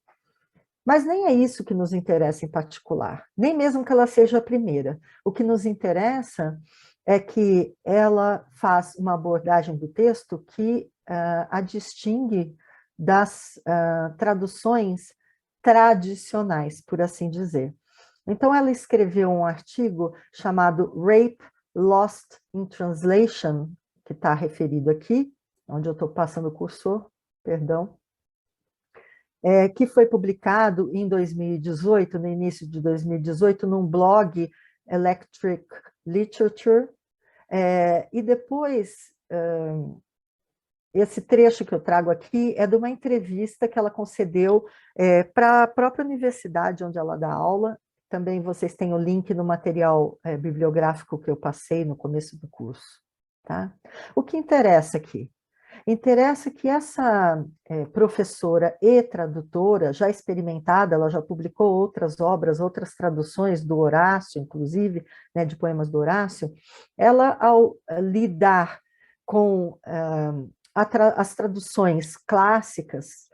Mas nem é isso que nos interessa em particular, nem mesmo que ela seja a primeira. O que nos interessa é que ela faz uma abordagem do texto que a distingue das traduções tradicionais, por assim dizer. Então, ela escreveu um artigo chamado Rape Lost in Translation, que está referido aqui, onde eu estou passando o cursor, perdão, que foi publicado em 2018, no início de 2018, num blog Electric Literature, e depois, esse trecho que eu trago aqui é de uma entrevista que ela concedeu para a própria universidade onde ela dá aula. Também vocês têm o link no material bibliográfico que eu passei no começo do curso. Tá? O que interessa aqui? Interessa que essa professora e tradutora, já experimentada, ela já publicou outras obras, outras traduções do Horácio, inclusive, né, de poemas do Horácio, ela, ao lidar com as traduções clássicas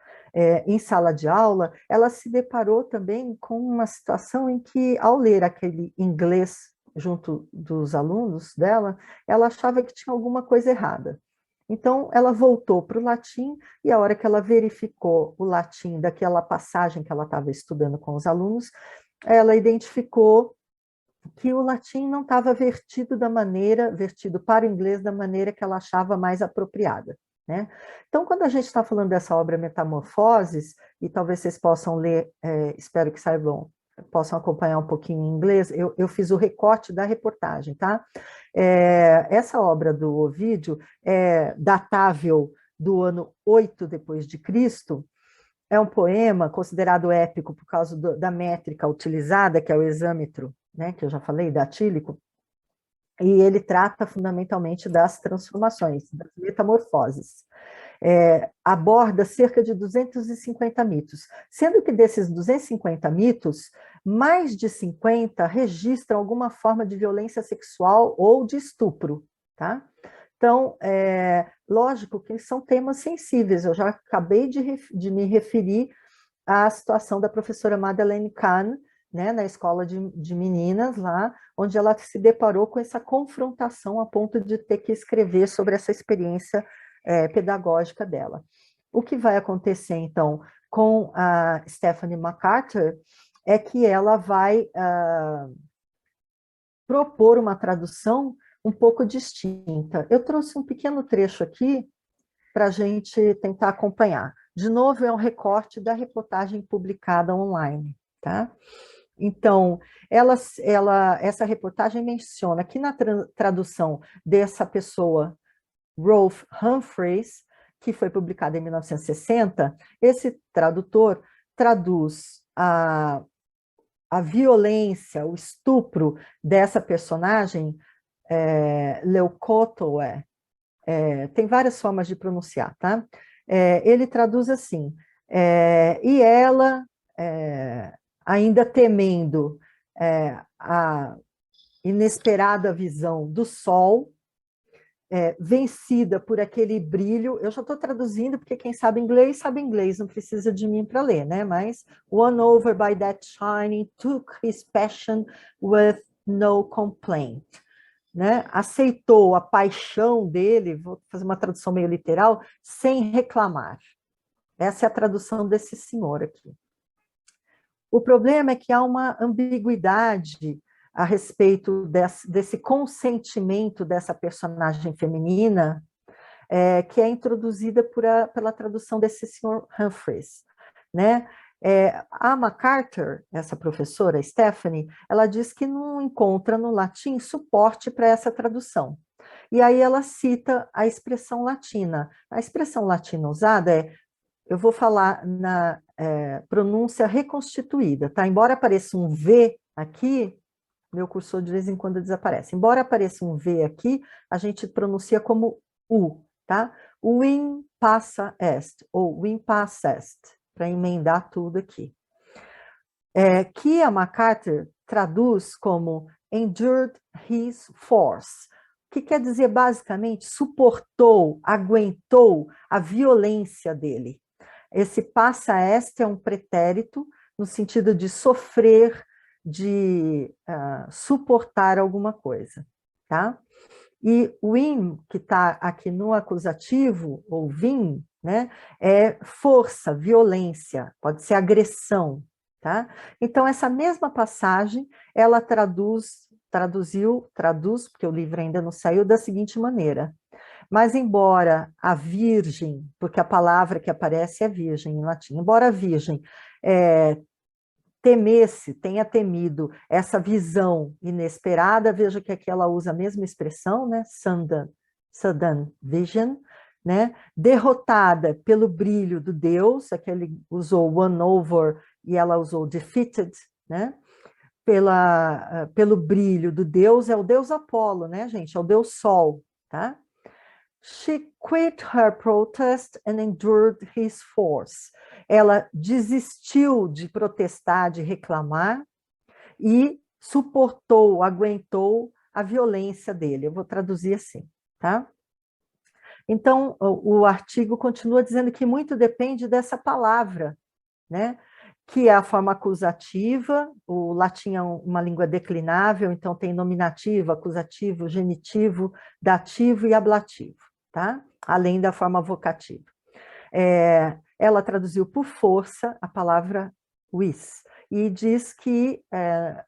em sala de aula, ela se deparou também com uma situação em que, ao ler aquele inglês junto dos alunos dela, ela achava que tinha alguma coisa errada. Então, ela voltou para o latim, e a hora que ela verificou o latim daquela passagem que ela estava estudando com os alunos, ela identificou que o latim não estava vertido para o inglês da maneira que ela achava mais apropriada. Né? Então, quando a gente está falando dessa obra Metamorfoses, e talvez vocês possam ler, espero que saibam, possam acompanhar um pouquinho em inglês, eu fiz o recorte da reportagem, tá? Essa obra do Ovídio é datável do ano 8 depois de Cristo, é um poema considerado épico por causa da métrica utilizada, que é o hexâmetro, né, que eu já falei, datílico, e ele trata fundamentalmente das transformações, das metamorfoses. Aborda cerca de 250 mitos, sendo que desses 250 mitos, mais de 50 registram alguma forma de violência sexual ou de estupro, tá? Então, lógico que são temas sensíveis, eu já acabei de me referir à situação da professora Madeleine Kahn, né, na escola de meninas lá, onde ela se deparou com essa confrontação a ponto de ter que escrever sobre essa experiência pedagógica dela. O que vai acontecer, então, com a Stephanie MacArthur é que ela vai propor uma tradução um pouco distinta. Eu trouxe um pequeno trecho aqui para a gente tentar acompanhar. De novo, é um recorte da reportagem publicada online, tá? Então, essa reportagem menciona que na tradução dessa pessoa, Rolf Humphreys, que foi publicada em 1960, esse tradutor traduz a violência, o estupro dessa personagem, Leukotoe, tem várias formas de pronunciar, tá? Ele traduz assim, e ela, ainda temendo a inesperada visão do sol, vencida por aquele brilho, eu já estou traduzindo, porque quem sabe inglês, não precisa de mim para ler, né? Mas, won over by that shining, took his passion with no complaint. Né? Aceitou a paixão dele, vou fazer uma tradução meio literal, sem reclamar. Essa é a tradução desse senhor aqui. O problema é que há uma ambiguidade a respeito desse consentimento dessa personagem feminina, que é introduzida pela tradução desse senhor Humphreys, né? A MacArthur, essa professora, Stephanie, ela diz que não encontra no latim suporte para essa tradução. E aí ela cita a expressão latina. A expressão latina usada eu vou falar na pronúncia reconstituída, tá? Embora apareça um V aqui, meu cursor de vez em quando desaparece. Embora apareça um V aqui, a gente pronuncia como U, tá? Win passa est, ou win passa est, para emendar tudo aqui. Que a MacArthur traduz como endured his force, que quer dizer basicamente suportou, aguentou a violência dele. Esse passa est é um pretérito no sentido de sofrer, de suportar alguma coisa, tá? E win, que está aqui no acusativo, ou vim, né, é força, violência, pode ser agressão, tá? Então, essa mesma passagem, ela traduz, porque o livro ainda não saiu, da seguinte maneira: Mas embora a virgem, porque a palavra que aparece é virgem em latim, embora a virgem temesse, tenha temido essa visão inesperada, veja que aqui ela usa a mesma expressão, né? Sudden vision, né? Derrotada pelo brilho do Deus, aqui ele usou won over e ela usou defeated, né? Pelo brilho do Deus, é o Deus Apolo, né, gente? É o Deus Sol, tá? She quit her protest and endured his force. Ela desistiu de protestar, de reclamar e suportou, aguentou a violência dele. Eu vou traduzir assim, tá? Então, o artigo continua dizendo que muito depende dessa palavra, né? Que é a forma acusativa, o latim é uma língua declinável, então tem nominativo, acusativo, genitivo, dativo e ablativo, tá? Além da forma vocativa. Ela traduziu por força a palavra vis, e diz que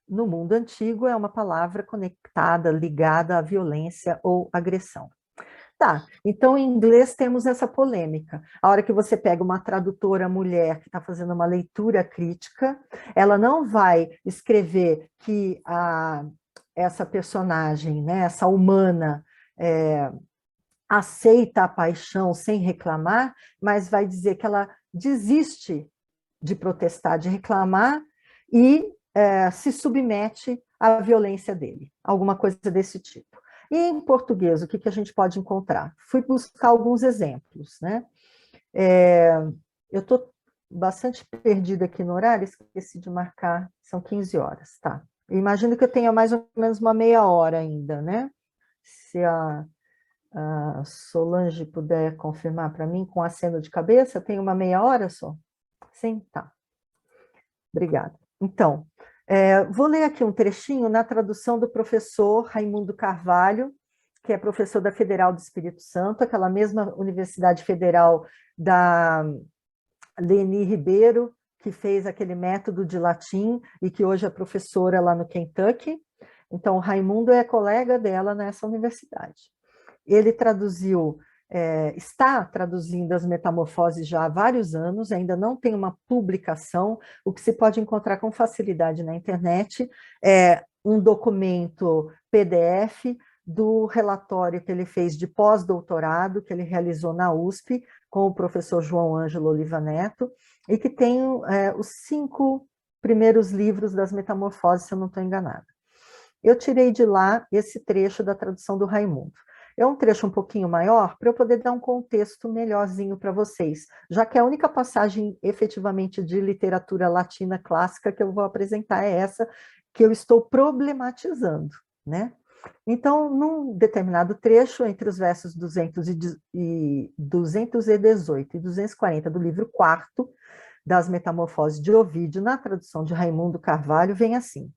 no mundo antigo é uma palavra conectada, ligada à violência ou agressão. Tá, então em inglês temos essa polêmica. A hora que você pega uma tradutora mulher que está fazendo uma leitura crítica, ela não vai escrever que essa personagem, né, essa humana, aceita a paixão sem reclamar, mas vai dizer que ela desiste de protestar, de reclamar e se submete à violência dele, alguma coisa desse tipo. E em português, o que a gente pode encontrar? Fui buscar alguns exemplos, né? Eu estou bastante perdida aqui no horário, esqueci de marcar, são 15 horas, tá? Eu imagino que eu tenha mais ou menos uma meia hora ainda, né? Se a Solange puder confirmar para mim com aceno de cabeça, tem uma meia hora só? Sim, tá. Obrigada. Então, vou ler aqui um trechinho na tradução do professor Raimundo Carvalho, que é professor da Federal do Espírito Santo, aquela mesma Universidade Federal da Leni Ribeiro, que fez aquele método de latim e que hoje é professora lá no Kentucky. Então, o Raimundo é colega dela nessa universidade. Ele traduziu, está traduzindo as Metamorfoses já há vários anos, ainda não tem uma publicação. O que se pode encontrar com facilidade na internet é um documento PDF do relatório que ele fez de pós-doutorado, que ele realizou na USP, com o professor João Ângelo Oliva Neto, e que tem os 5 primeiros livros das Metamorfoses, se eu não estou enganada. Eu tirei de lá esse trecho da tradução do Raimundo. É um trecho um pouquinho maior, para eu poder dar um contexto melhorzinho para vocês, já que a única passagem efetivamente de literatura latina clássica que eu vou apresentar é essa que eu estou problematizando, né? Então, num determinado trecho, entre os versos 218 e 240 do livro 4 das Metamorfoses de Ovídio, na tradução de Raimundo Carvalho, vem assim: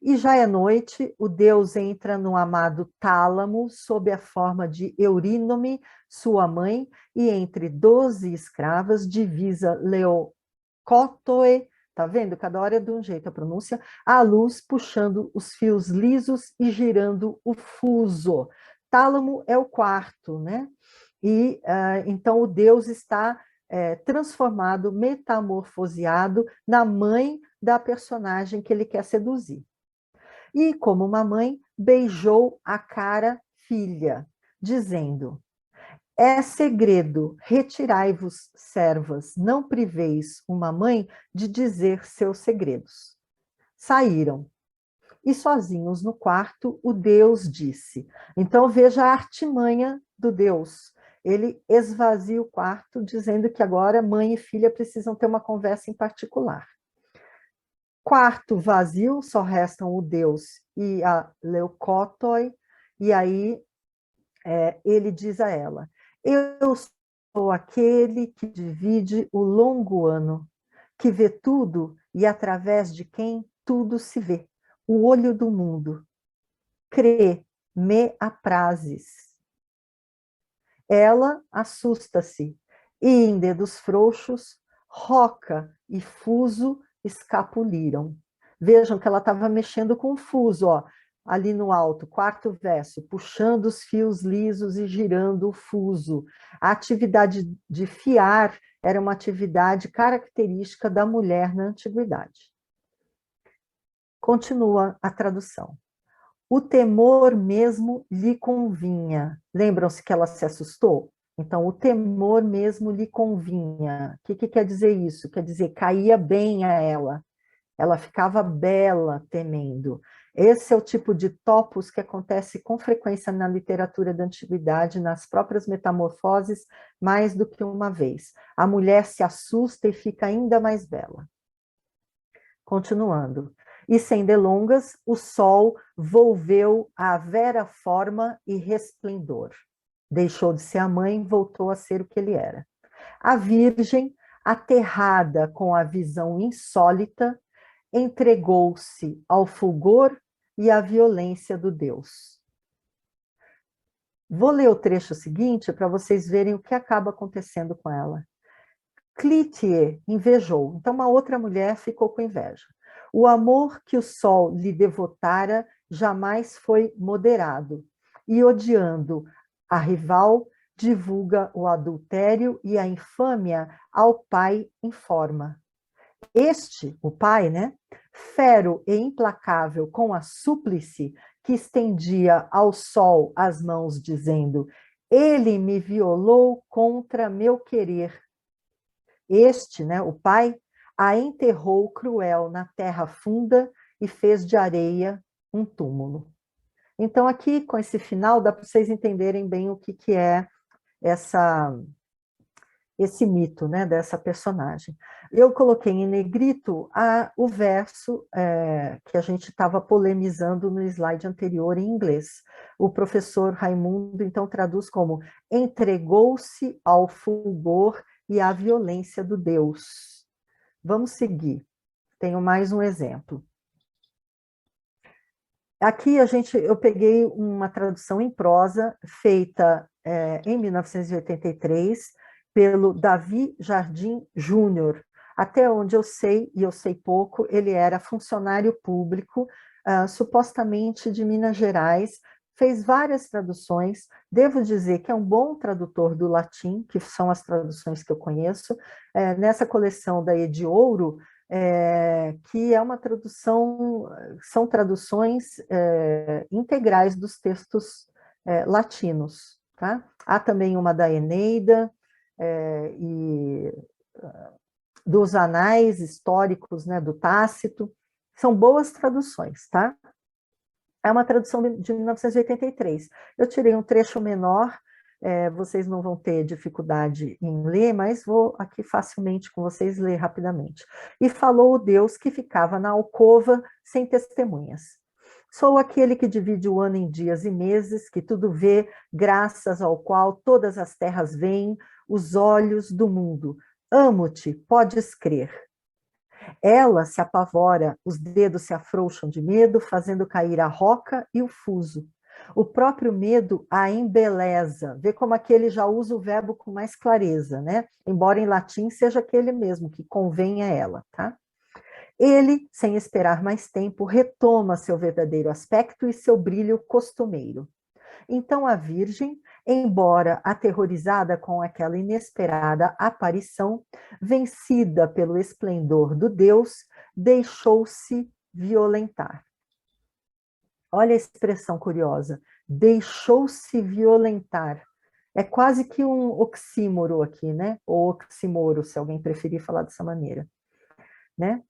e já é noite, o Deus entra no amado Tálamo, sob a forma de Eurínome, sua mãe, e entre 12 escravas divisa Leucótoe, tá vendo? Cada hora é de um jeito a pronúncia, a luz puxando os fios lisos e girando o fuso. Tálamo é o quarto, né? E então o Deus está transformado, metamorfoseado na mãe da personagem que ele quer seduzir. E, como uma mãe, beijou a cara filha, dizendo: é segredo, retirai-vos, servas, não priveis uma mãe de dizer seus segredos. Saíram. E sozinhos no quarto, o Deus disse. Então, veja a artimanha do Deus. Ele esvazia o quarto, dizendo que agora mãe e filha precisam ter uma conversa em particular. Quarto vazio, só restam o Deus e a Leucótoi, e aí ele diz a ela: eu sou aquele que divide o longo ano, que vê tudo e através de quem tudo se vê, o olho do mundo. Crê, me aprazes. Ela assusta-se, e em dedos frouxos, Roca e Fuso escapuliram. Vejam que ela estava mexendo com o fuso, ó. ali no alto, quarto verso, puxando os fios lisos e girando o fuso. A atividade de fiar era uma atividade característica da mulher na antiguidade. Continua a tradução. O temor mesmo lhe convinha. Lembram-se que ela se assustou? Então, o temor mesmo lhe convinha. O que quer dizer isso? Quer dizer, caía bem a ela. Ela ficava bela temendo. Esse é o tipo de topos que acontece com frequência na literatura da antiguidade, nas próprias metamorfoses, mais do que uma vez. A mulher se assusta e fica ainda mais bela. Continuando. E sem delongas, o sol volveu à vera forma e resplendor. Deixou de ser a mãe, voltou a ser o que ele era. A Virgem, aterrada com a visão insólita, entregou-se ao fulgor e à violência do Deus. Vou ler o trecho seguinte para vocês verem o que acaba acontecendo com ela. Clytie invejou. Então, uma outra mulher ficou com inveja. O amor que o sol lhe devotara jamais foi moderado, e odiando a rival, divulga o adultério e a infâmia ao pai informa. Este, o pai, né, fero e implacável com a súplice que estendia ao sol as mãos, dizendo: ele me violou contra meu querer. Este, né, o pai, a enterrou cruel na terra funda e fez de areia um túmulo. Então, aqui, com esse final, dá para vocês entenderem bem o que é esse mito, né, dessa personagem. Eu coloquei em negrito o verso que a gente estava polemizando no slide anterior em inglês. O professor Raimundo, então, traduz como entregou-se ao fulgor e à violência do Deus. Vamos seguir. Tenho mais um exemplo. Aqui eu peguei uma tradução em prosa feita em 1983 pelo Davi Jardim Júnior. Até onde eu sei, e eu sei pouco, ele era funcionário público, supostamente de Minas Gerais, fez várias traduções. Devo dizer que é um bom tradutor do latim, que são as traduções que eu conheço. Nessa coleção da Ediouro, que é uma tradução, são traduções integrais dos textos latinos. Tá? Há também uma da Eneida e dos anais históricos, né, do Tácito. São boas traduções, tá? É uma tradução de 1983. Eu tirei um trecho menor, vocês não vão ter dificuldade em ler, mas vou aqui facilmente com vocês ler rapidamente. E falou o Deus que ficava na alcova sem testemunhas. Sou aquele que divide o ano em dias e meses, que tudo vê, graças ao qual todas as terras veem, os olhos do mundo. Amo-te, podes crer. Ela se apavora, os dedos se afrouxam de medo, fazendo cair a roca e o fuso. O próprio medo a embeleza. Vê como aqui ele já usa o verbo com mais clareza, né? Embora em latim seja aquele mesmo, que convém a ela, tá? Ele, sem esperar mais tempo, retoma seu verdadeiro aspecto e seu brilho costumeiro. Então a Virgem, embora aterrorizada com aquela inesperada aparição, vencida pelo esplendor do Deus, deixou-se violentar. Olha a expressão curiosa, deixou-se violentar. É quase que um oxímoro aqui, né? Ou oxímoro, se alguém preferir falar dessa maneira, né?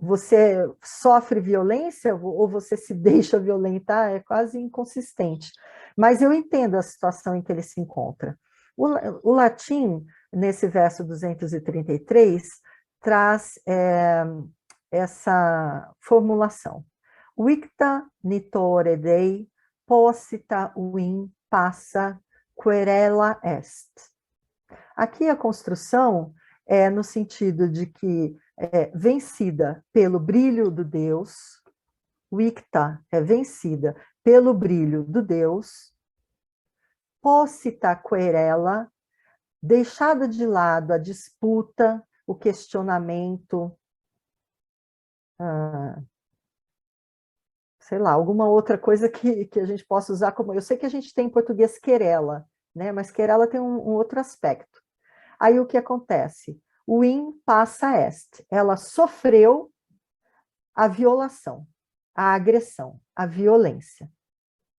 Você sofre violência ou você se deixa violentar, é quase inconsistente. Mas eu entendo a situação em que ele se encontra. O latim, nesse verso 233, traz essa formulação. Victa nitore Dei, posita uin passa querela est. Aqui a construção é no sentido de que vencida pelo brilho do Deus, victa é vencida pelo brilho do Deus, posita querela, deixada de lado a disputa, o questionamento, sei lá, alguma outra coisa que a gente possa usar como... Eu sei que a gente tem em português querela, né? Mas querela tem um outro aspecto. Aí o que acontece? O in passa est. Ela sofreu a violação, a agressão, a violência.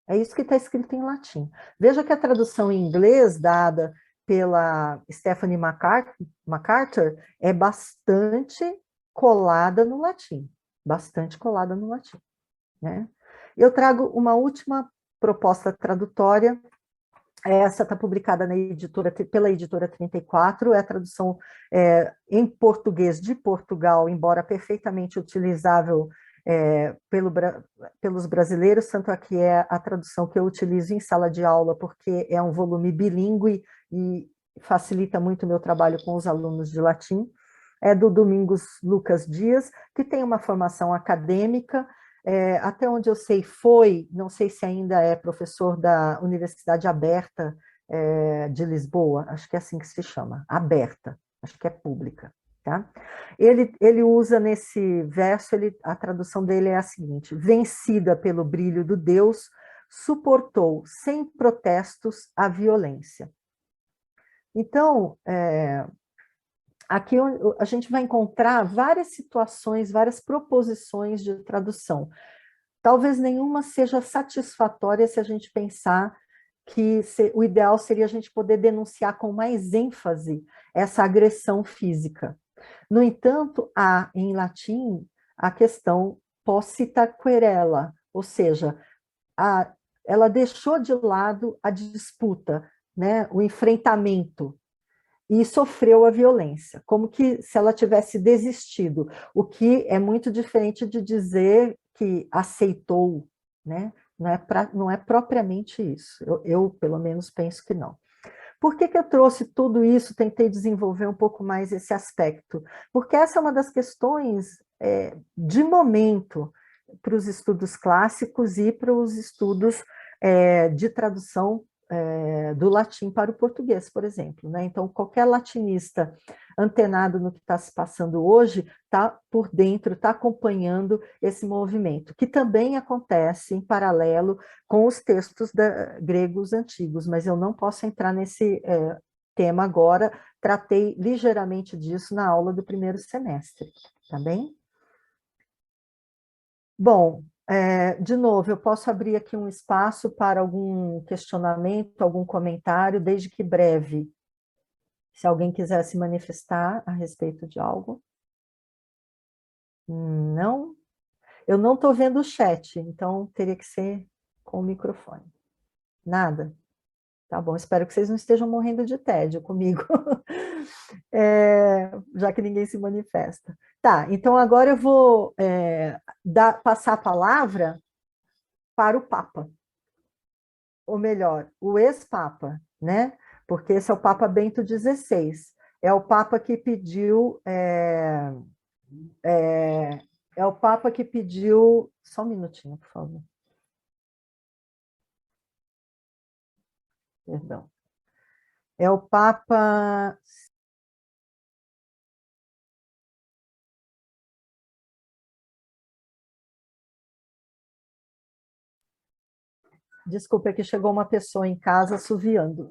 É isso que está escrito em latim. Veja que a tradução em inglês dada pela Stephanie MacArthur é bastante colada no latim. Bastante colada no latim. Né? Eu trago uma última proposta tradutória. Essa está publicada pela editora 34, é a tradução em português de Portugal, embora perfeitamente utilizável pelos brasileiros, tanto aqui é a tradução que eu utilizo em sala de aula, porque é um volume bilíngue e facilita muito o meu trabalho com os alunos de latim. É do Domingos Lucas Dias, que tem uma formação acadêmica, até onde eu sei não sei se ainda é professor da Universidade Aberta de Lisboa, acho que é assim que se chama, aberta, acho que é pública. Tá? Ele usa nesse verso, a tradução dele é a seguinte: vencida pelo brilho do Deus, suportou sem protestos a violência. Então, aqui a gente vai encontrar várias situações, várias proposições de tradução. Talvez nenhuma seja satisfatória se a gente pensar que o ideal seria a gente poder denunciar com mais ênfase essa agressão física. No entanto, há em latim a questão poscita querela, ou seja, ela deixou de lado a disputa, né, o enfrentamento, e sofreu a violência, como que se ela tivesse desistido, o que é muito diferente de dizer que aceitou, né? Não é propriamente isso, eu pelo menos penso que não. Por que eu trouxe tudo isso, tentei desenvolver um pouco mais esse aspecto? Porque essa é uma das questões de momento para os estudos clássicos e para os estudos de tradução do latim para o português, por exemplo. Né? Então, qualquer latinista antenado no que está se passando hoje está por dentro, está acompanhando esse movimento, que também acontece em paralelo com os textos gregos antigos, mas eu não posso entrar nesse tema agora, tratei ligeiramente disso na aula do primeiro semestre, tá bem? Bom, de novo, eu posso abrir aqui um espaço para algum questionamento, algum comentário, desde que breve, se alguém quiser se manifestar a respeito de algo. Não? Eu não estou vendo o chat, então teria que ser com o microfone. Nada? Tá bom, espero que vocês não estejam morrendo de tédio comigo, já que ninguém se manifesta. Tá, então agora eu vou passar a palavra para o Papa, ou melhor, o ex-Papa, né? Porque esse é o Papa Bento XVI, é o Papa que pediu, é o Papa que pediu, só um minutinho, por favor. Perdão. É o Papa... Desculpa, é que chegou uma pessoa em casa assoviando.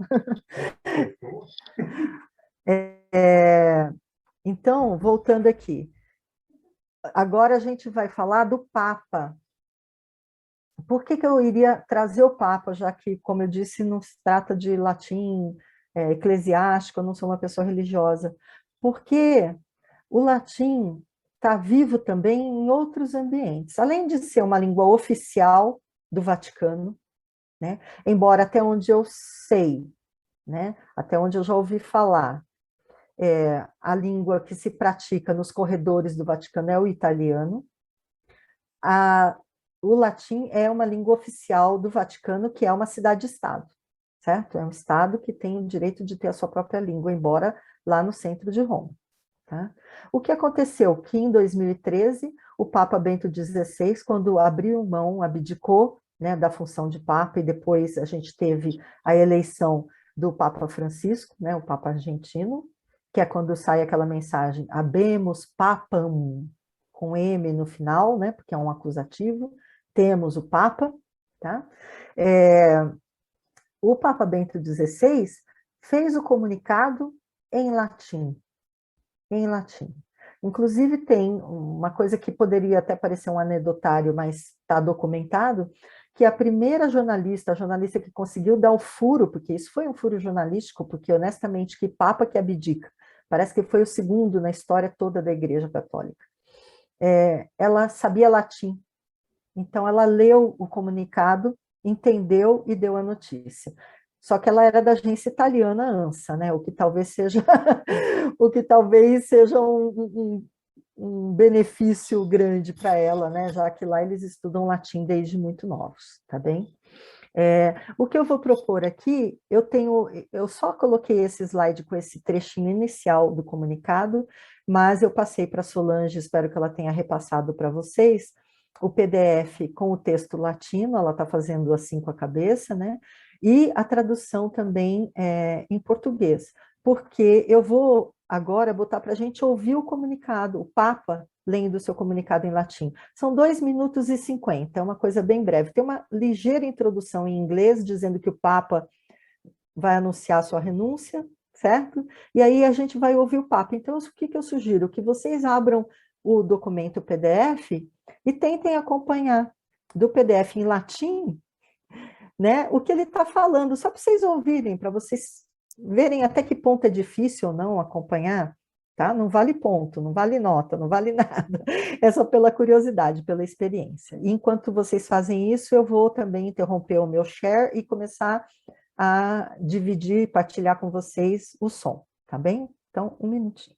Então, voltando aqui. Agora a gente vai falar do Papa. Por que eu iria trazer o Papa, já que, como eu disse, não se trata de latim eclesiástico, eu não sou uma pessoa religiosa? Porque o latim está vivo também em outros ambientes. Além de ser uma língua oficial do Vaticano, né? Embora até onde eu sei, né? Até onde eu já ouvi falar, a língua que se pratica nos corredores do Vaticano é o italiano. O latim é uma língua oficial do Vaticano, que é uma cidade-estado, certo? É um estado que tem o direito de ter a sua própria língua, embora lá no centro de Roma. Tá? O que aconteceu? Que em 2013, o Papa Bento XVI, quando abriu mão, abdicou, né, da função de Papa, e depois a gente teve a eleição do Papa Francisco, né, o Papa argentino, que é quando sai aquela mensagem, habemus papam, com M no final, né, porque é um acusativo, temos o Papa, tá? O Papa Bento XVI fez o comunicado em latim, em latim. Inclusive tem uma coisa que poderia até parecer um anedotário, mas está documentado, que a primeira jornalista, a jornalista que conseguiu dar o furo, porque isso foi um furo jornalístico, porque honestamente, que Papa que abdica, parece que foi o segundo na história toda da Igreja Católica. Ela sabia latim, então ela leu o comunicado, entendeu e deu a notícia. Só que ela era da agência italiana ANSA, né? O que talvez seja um benefício grande para ela, né? Já que lá eles estudam latim desde muito novos, tá bem? O que eu vou propor aqui, eu só coloquei esse slide com esse trechinho inicial do comunicado, mas eu passei para a Solange, espero que ela tenha repassado para vocês, o PDF com o texto latino, ela está fazendo assim com a cabeça, né? E a tradução também em português, porque eu vou agora botar para a gente ouvir o comunicado, o Papa lendo o seu comunicado em latim. São 2 minutos e 50, é uma coisa bem breve. Tem uma ligeira introdução em inglês, dizendo que o Papa vai anunciar sua renúncia, certo? E aí a gente vai ouvir o Papa. Então, o que eu sugiro? Que vocês abram o documento PDF e tentem acompanhar do PDF em latim, né, o que ele está falando, só para vocês ouvirem, para vocês verem até que ponto é difícil ou não acompanhar, tá? Não vale ponto, não vale nota, não vale nada, é só pela curiosidade, pela experiência. E enquanto vocês fazem isso, eu vou também interromper o meu share e começar a dividir, partilhar com vocês o som, tá bem? Então, um minutinho.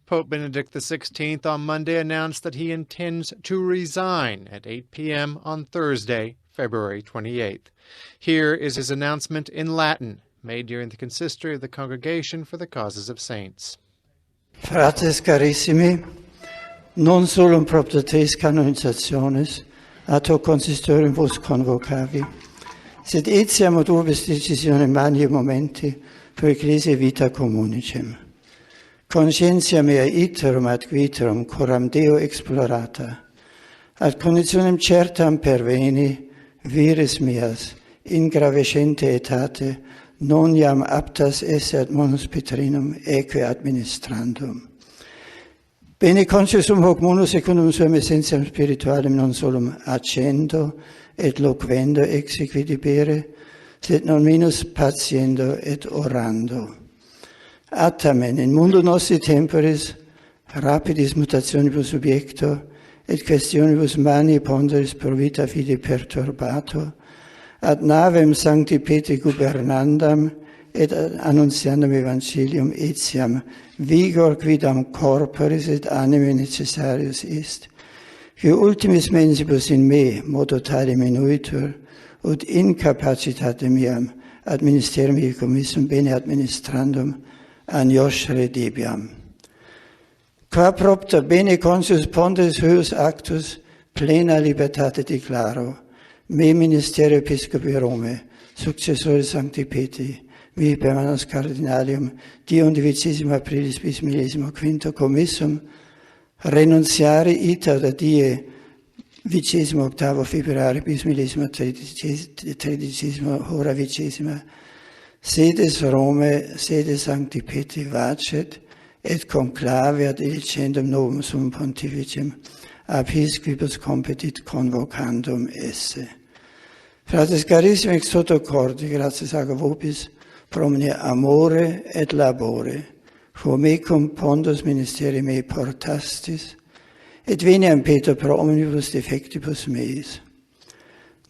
Pope Benedict XVI on Monday announced that he intends to resign at 8 p.m. on Thursday, February 28th. Here is his announcement in Latin, made during the consistory of the Congregation for the Causes of Saints. Fratres carissimi, non solum propter canonizationes, atto consistorium vos convocavi, sed etiam ad urbis decisione mani momenti per ecclesia vita communicem. Conscientia mea iterum ad viterum coram Deo explorata, ad conditionem certam perveni, viris meas, in gravescente etate, non iam aptas esse ad munus Petrinum eque administrandum. Bene conscius hoc munus secundum suam essentiam spiritualem non solum accendo et loquendo exequi debere, sed non minus patiendo et orando. Atamen, in mundo nostri temporis, rapidis mutationibus subjecto, et questionibus mani ponderis pro vita fide perturbato, ad navem sancti Petri gubernandam, et annunciandum evangelium etiam vigor quidam corporis et anime necessarius est, qui ultimis mensibus in me modo tale minuitur, ut incapacitate meam ad ministerium commissum bene administrandum agnoscere debiam. Qua propter bene conscius ponderis huius actus plena libertate declaro, me ministerio episcopi Rome, successore Sancti Petri, mi permanens cardinalium, Dio 11 aprilis bis 15 commissum, renunciare ita da die 28 februari bis 13 hora 20, sedes Rome, sede Sancti Petri vacet, et conclave ad elicendum novum sum pontificem, episcopus competit convocandum esse. Fratres carissimi, ex toto cordi, gratias ago vobis, promne amore et labore, quo mecum pondus ministeri mei portastis, et veniam Peter pro omnibus defectibus meis.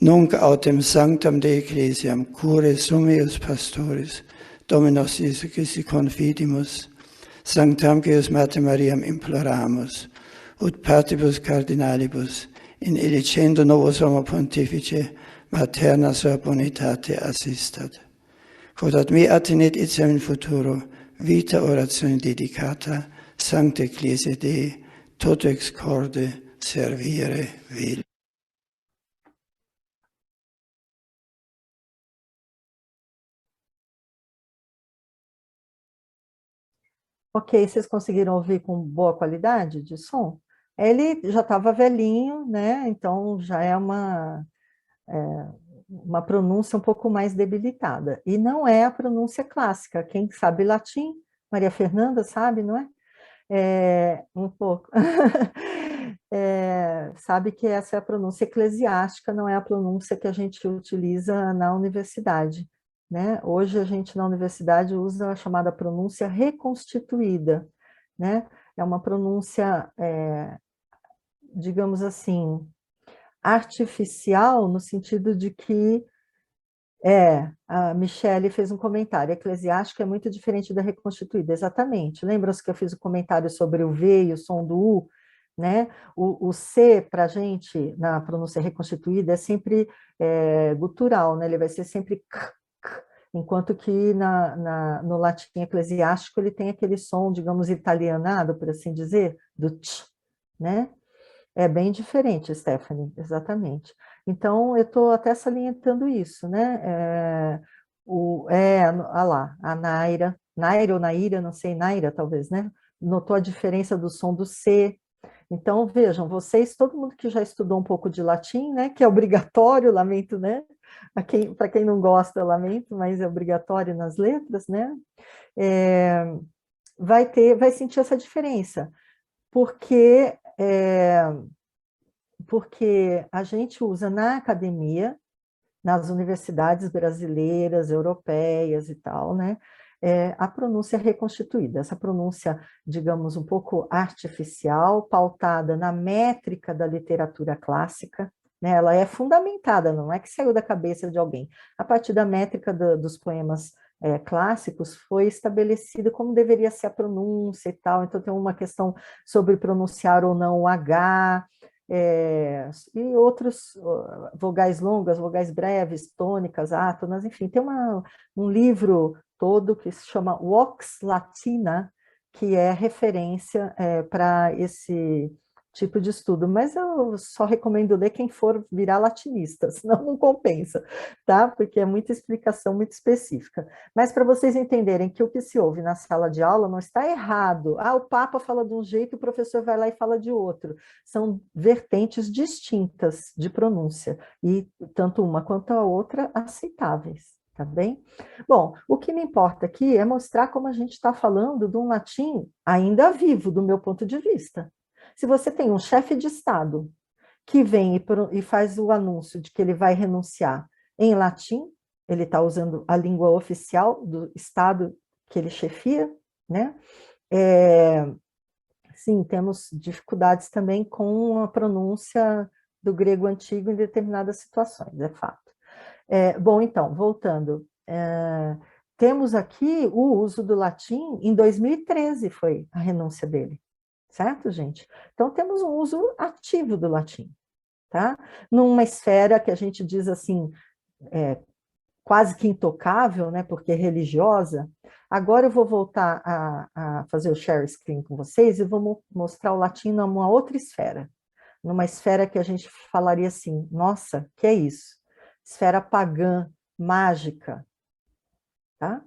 Nunc autem sanctam de ecclesiam cure sumeus pastoris, Dominos Iesu Christi confidimus, sanctam Geus Mater Mariam imploramus, ut patibus cardinalibus, in elicendo novo Sommo Pontifice, materna sua bonitate assistat. Quod ad me attenet etiam in futuro, vita oratione dedicata, Sancte Ecclesia Dei, totex corde servire vil. Ok, vocês conseguiram ouvir com boa qualidade de som? Ele já estava velhinho, né? Então já é uma pronúncia um pouco mais debilitada. E não é a pronúncia clássica. Quem sabe latim, Maria Fernanda sabe, não é? Um pouco. Sabe que essa é a pronúncia eclesiástica, não é a pronúncia que a gente utiliza na universidade, né? Hoje a gente na universidade usa a chamada pronúncia reconstituída, né? É uma pronúncia, digamos assim, artificial, no sentido de que a Michele fez um comentário, eclesiástica é muito diferente da reconstituída, exatamente. Lembram-se que eu fiz o comentário sobre o V e o som do U, né? O C, para a gente, na pronúncia reconstituída, é sempre gutural, né? Ele vai ser sempre k, enquanto que no latim eclesiástico ele tem aquele som, digamos, italianado, por assim dizer, do tch, né? É bem diferente, Stephanie, exatamente. Então, eu estou até salientando isso, né? Olha lá, a Naira ou Naira, não sei, Naira talvez, né? Notou a diferença do som do C. Então, vejam, vocês, todo mundo que já estudou um pouco de latim, né? Que é obrigatório, lamento, né? Para quem não gosta, lamento, mas é obrigatório nas letras, né? Vai sentir essa diferença, porque a gente usa na academia, nas universidades brasileiras, europeias e tal, né, a pronúncia reconstituída, essa pronúncia, digamos, um pouco artificial, pautada na métrica da literatura clássica, né, ela é fundamentada, não é que saiu da cabeça de alguém. A partir da métrica dos poemas clássicos, foi estabelecido como deveria ser a pronúncia e tal, então tem uma questão sobre pronunciar ou não o H, e outros vogais longas, vogais breves, tônicas, átonas, enfim, tem um livro todo que se chama Vox Latina, que é referência para esse tipo de estudo, mas eu só recomendo ler quem for virar latinista, senão não compensa, tá? Porque é muita explicação muito específica. Mas para vocês entenderem que o que se ouve na sala de aula não está errado. O Papa fala de um jeito, o professor vai lá e fala de outro. São vertentes distintas de pronúncia, e tanto uma quanto a outra aceitáveis, tá bem? Bom, o que me importa aqui é mostrar como a gente está falando de um latim ainda vivo, do meu ponto de vista. Se você tem um chefe de Estado que vem e faz o anúncio de que ele vai renunciar em latim, ele está usando a língua oficial do Estado que ele chefia, né? Sim, temos dificuldades também com a pronúncia do grego antigo em determinadas situações, é fato. Bom, então, voltando, temos aqui o uso do latim, em 2013 foi a renúncia dele, certo, gente? Então, temos um uso ativo do latim, tá? Numa esfera que a gente diz assim, quase que intocável, né, porque é religiosa. Agora eu vou voltar a fazer o share screen com vocês e vou mostrar o latim numa outra esfera, numa esfera que a gente falaria assim, nossa, que é isso? Esfera pagã, mágica, tá?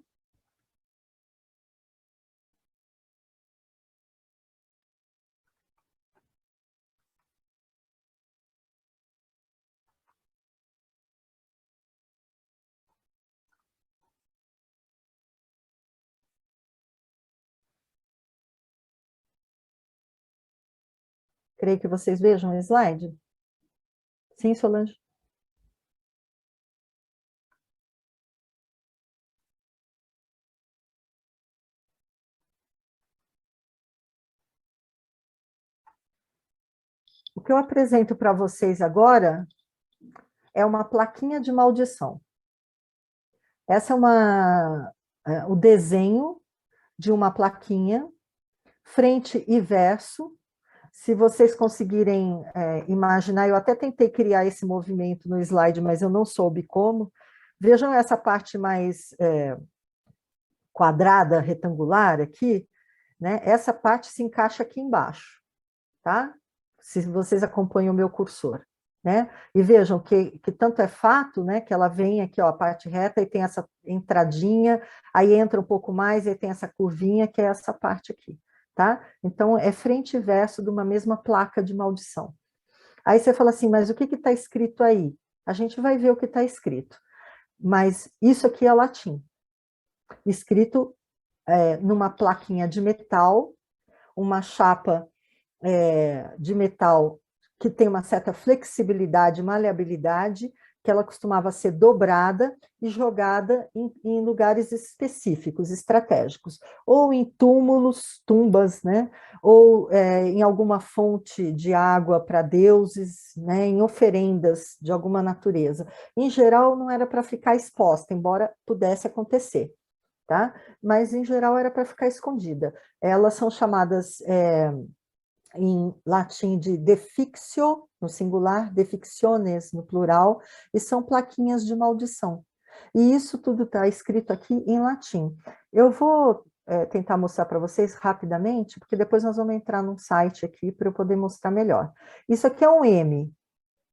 Creio que vocês vejam o slide. Sim, Solange? O que eu apresento para vocês agora é uma plaquinha de maldição. Essa é o desenho de uma plaquinha, frente e verso. Se vocês conseguirem imaginar, eu até tentei criar esse movimento no slide, mas eu não soube como. Vejam essa parte mais quadrada, retangular aqui, né? Essa parte se encaixa aqui embaixo, tá? Se vocês acompanham o meu cursor, né? E vejam que tanto é fato, né, que ela vem aqui, ó, a parte reta, e tem essa entradinha, aí entra um pouco mais, e tem essa curvinha, que é essa parte aqui, tá? Então, é frente e verso de uma mesma placa de maldição. Aí você fala assim, mas o que está escrito aí? A gente vai ver o que está escrito. Mas isso aqui é latim. Escrito numa plaquinha de metal, uma chapa de metal que tem uma certa flexibilidade, maleabilidade, que ela costumava ser dobrada e jogada em lugares específicos, estratégicos, ou em túmulos, tumbas, né? Ou em alguma fonte de água para deuses, né? Em oferendas de alguma natureza. Em geral, não era para ficar exposta, embora pudesse acontecer, tá? Mas, em geral, era para ficar escondida. Elas são chamadas em latim de defixio, no singular, defixiones, no plural, e são plaquinhas de maldição. E isso tudo está escrito aqui em latim. Eu vou tentar mostrar para vocês rapidamente, porque depois nós vamos entrar num site aqui para eu poder mostrar melhor. Isso aqui é um M,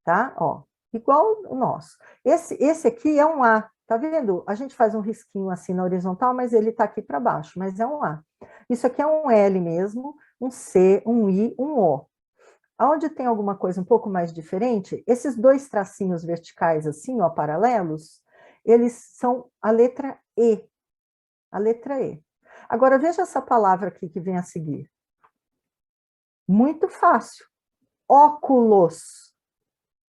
tá? Ó, igual o nosso. Esse aqui é um A, tá vendo? A gente faz um risquinho assim na horizontal, mas ele está aqui para baixo, mas é um A. Isso aqui é um L mesmo, um C, um I, um O. Onde tem alguma coisa um pouco mais diferente, esses dois tracinhos verticais assim, ó, paralelos, eles são a letra E. A letra E. Agora, veja essa palavra aqui que vem a seguir. Muito fácil. Óculos.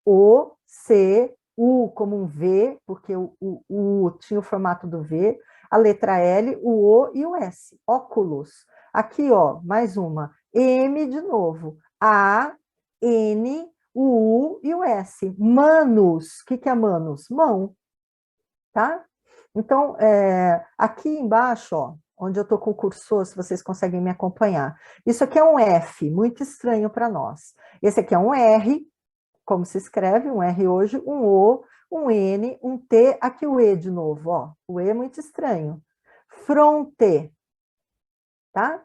O, C, U como um V, porque o U tinha o formato do V, a letra L, o O e o S. Óculos. Aqui, ó, mais uma. M de novo. A, N, o U e o S. Manos. O que é manos? Mão. Tá? Então, aqui embaixo, ó, onde eu estou com o cursor, se vocês conseguem me acompanhar. Isso aqui é um F, muito estranho para nós. Esse aqui é um R, como se escreve, um R hoje, um O, um N, um T, aqui o E de novo, ó. O E é muito estranho. Fronte, tá?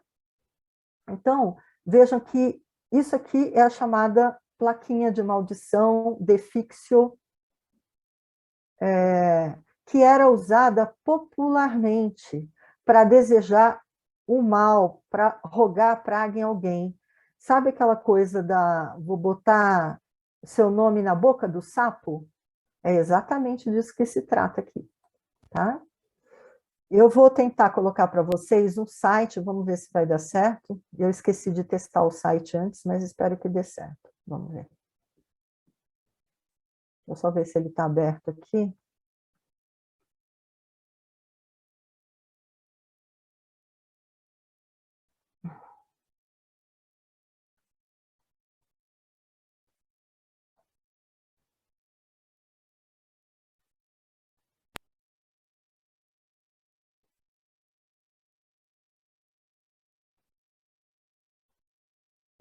Então, vejam que isso aqui é a chamada plaquinha de maldição, defixio, que era usada popularmente para desejar o mal, para rogar praga em alguém. Sabe aquela coisa da vou botar seu nome na boca do sapo? É exatamente disso que se trata aqui, tá? Eu vou tentar colocar para vocês um site, vamos ver se vai dar certo. Eu esqueci de testar o site antes, mas espero que dê certo. Vamos ver. Vou só ver se ele está aberto aqui.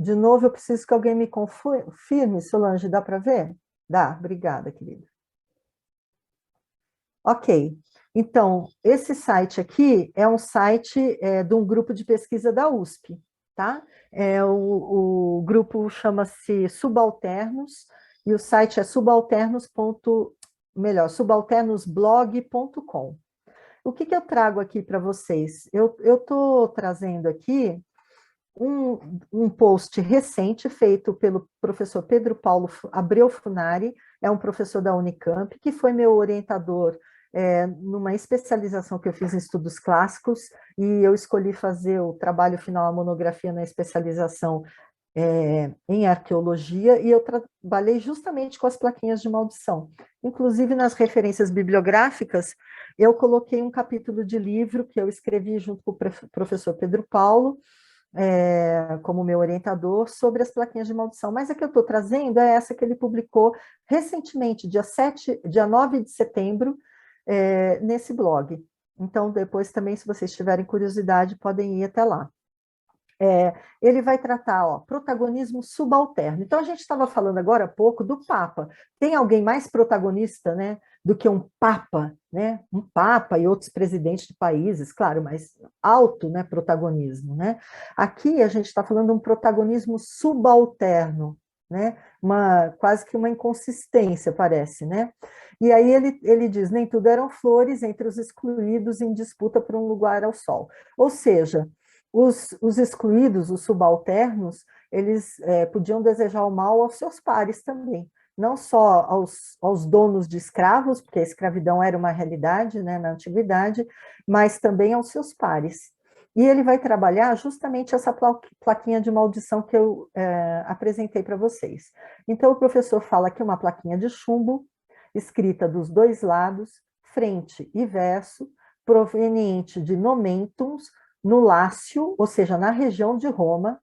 De novo, eu preciso que alguém me confirme, Solange, dá para ver? Dá, obrigada, querida. Ok, então, esse site aqui é um site de um grupo de pesquisa da USP, tá? O grupo chama-se Subalternos, e o site é subalternosblog.com. O que eu trago aqui para vocês? Eu estou trazendo aqui um post recente feito pelo professor Pedro Paulo Abreu Funari, é um professor da Unicamp, que foi meu orientador numa especialização que eu fiz em estudos clássicos, e eu escolhi fazer o trabalho final, a monografia na especialização em arqueologia, e eu trabalhei justamente com as plaquinhas de maldição. Inclusive, nas referências bibliográficas, eu coloquei um capítulo de livro que eu escrevi junto com o professor Pedro Paulo, como meu orientador, sobre as plaquinhas de maldição. Mas a que eu estou trazendo é essa que ele publicou recentemente, dia 9 de setembro, nesse blog. Então, depois também, se vocês tiverem curiosidade, podem ir até lá. Ele vai tratar, ó, protagonismo subalterno. Então, a gente estava falando agora há pouco do Papa. Tem alguém mais protagonista, né, do que um Papa, né? Um Papa e outros presidentes de países, claro, mas alto, né, protagonismo, né? Aqui a gente está falando de um protagonismo subalterno, né? Quase que uma inconsistência, parece, né? E aí ele diz, nem tudo eram flores entre os excluídos em disputa por um lugar ao sol. Ou seja, os excluídos, os subalternos, eles podiam desejar o mal aos seus pares também, não só aos donos de escravos, porque a escravidão era uma realidade, né, na antiguidade, mas também aos seus pares. E ele vai trabalhar justamente essa plaquinha de maldição que eu apresentei para vocês. Então, o professor fala que uma plaquinha de chumbo, escrita dos dois lados, frente e verso, proveniente de Nomentums, no Lácio, ou seja, na região de Roma,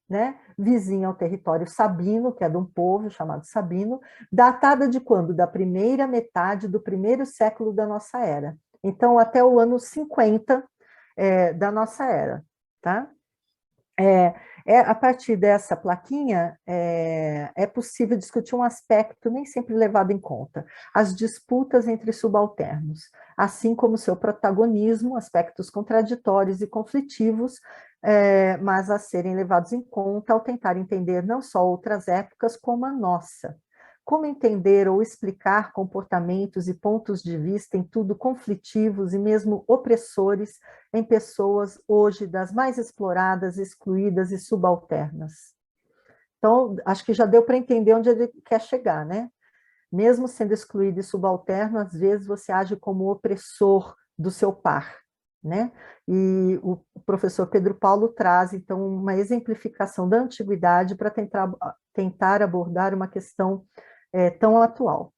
né, vizinha ao território sabino, que é de um povo chamado Sabino, datada de quando? Da primeira metade do primeiro século da nossa era. Então, até o ano 50 da nossa era, tá? A partir dessa plaquinha, é possível discutir um aspecto nem sempre levado em conta, as disputas entre subalternos, assim como seu protagonismo, aspectos contraditórios e conflitivos, mas a serem levados em conta ao tentar entender não só outras épocas, como a nossa. Como entender ou explicar comportamentos e pontos de vista em tudo conflitivos e mesmo opressores em pessoas hoje das mais exploradas, excluídas e subalternas. Então, acho que já deu para entender onde ele quer chegar, né? Mesmo sendo excluído e subalterno, às vezes você age como opressor do seu par, né? E o professor Pedro Paulo traz, então, uma exemplificação da antiguidade para tentar abordar uma questão tão atual.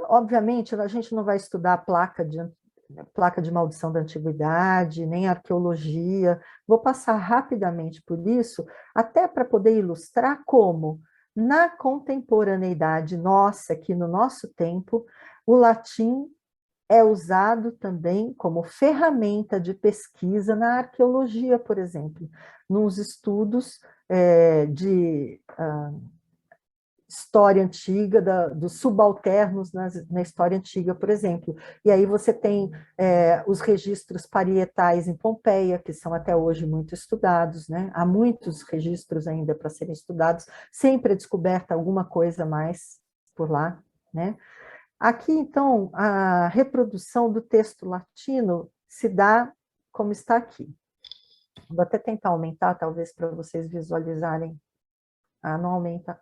Obviamente, a gente não vai estudar a placa de maldição da antiguidade, nem arqueologia, vou passar rapidamente por isso, até para poder ilustrar como, na contemporaneidade nossa, aqui no nosso tempo, o latim é usado também como ferramenta de pesquisa na arqueologia, por exemplo, nos estudos de história antiga, dos subalternos na história antiga, por exemplo. E aí você tem os registros parietais em Pompeia, que são até hoje muito estudados, né? Há muitos registros ainda para serem estudados, sempre é descoberta alguma coisa mais por lá, né? Aqui, então, a reprodução do texto latino se dá como está aqui. Vou até tentar aumentar, talvez, para vocês visualizarem. Ah, não aumenta.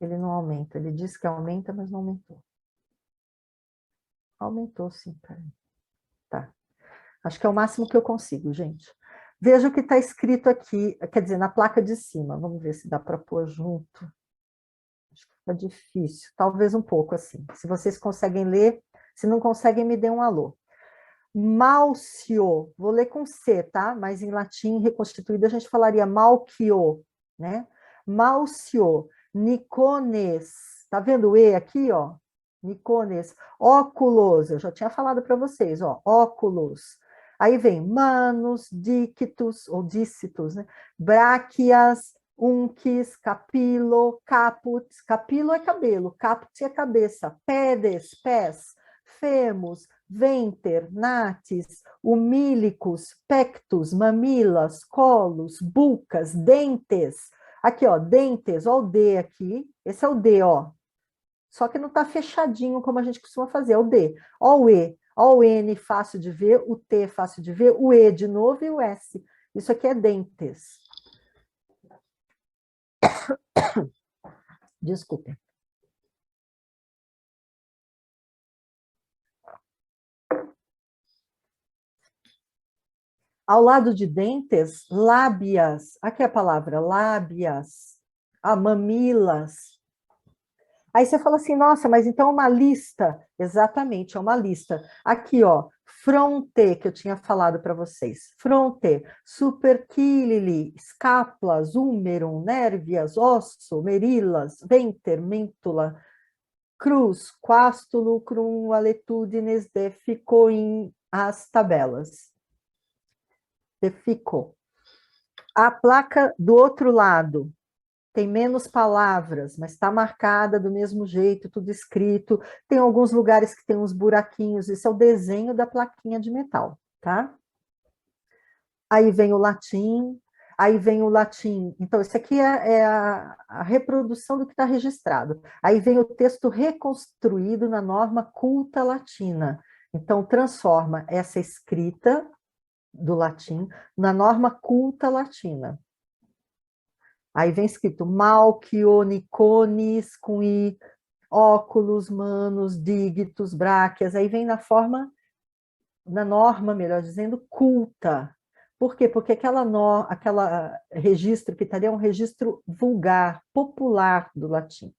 Ele não aumenta. Ele diz que aumenta, mas não aumentou. Aumentou, sim. Peraí. Tá. Acho que é o máximo que eu consigo, gente. Veja o que está escrito aqui, quer dizer, na placa de cima. Vamos ver se dá para pôr junto. Acho que está difícil. Talvez um pouco assim. Se vocês conseguem ler, se não conseguem, me dê um alô. Malcio, vou ler com C, tá? Mas em latim reconstituído a gente falaria Malchio, né? Malcio, Nicones, tá vendo o E aqui, ó? Nicones, óculos, eu já tinha falado para vocês, ó, óculos. Aí vem manus, dictus, ou dícitus, né? Bráquias, unquis, capilo, caput, capilo é cabelo, caput é cabeça, pedes, pés, femos, venter, natis, umílicos, pectus, mamilas, colos, bucas, dentes. Aqui, ó, dentes, ó o D aqui. Esse é o D, ó. Só que não tá fechadinho como a gente costuma fazer, é o D. Ó o E, ó o N fácil de ver, o T fácil de ver, o E de novo e o S. Isso aqui é dentes. Desculpem. Ao lado de dentes, lábias. Aqui é a palavra, lábias. Mamilas. Aí você fala assim, nossa, mas então é uma lista. Exatamente, é uma lista. Aqui, ó, fronte, que eu tinha falado para vocês. Fronte, supercilii, escápulas, húmerum, nervias, osso, merilas, venter, mentula, cruz, quasto lucrum aletudines defico em as tabelas. Defico. A placa do outro lado tem menos palavras, mas está marcada do mesmo jeito, tudo escrito. Tem alguns lugares que tem uns buraquinhos, isso é o desenho da plaquinha de metal, tá? Aí vem o latim, aí vem o latim. Então, isso aqui é a reprodução do que está registrado. Aí vem o texto reconstruído na norma culta latina. Então, transforma essa escrita do latim na norma culta latina. Aí vem escrito Malchio, Niconis, com I, óculos, manos, dígitos, bráquias. Aí vem na norma, melhor dizendo, culta. Por quê? Porque aquela registro que estaria é um registro vulgar, popular do latim.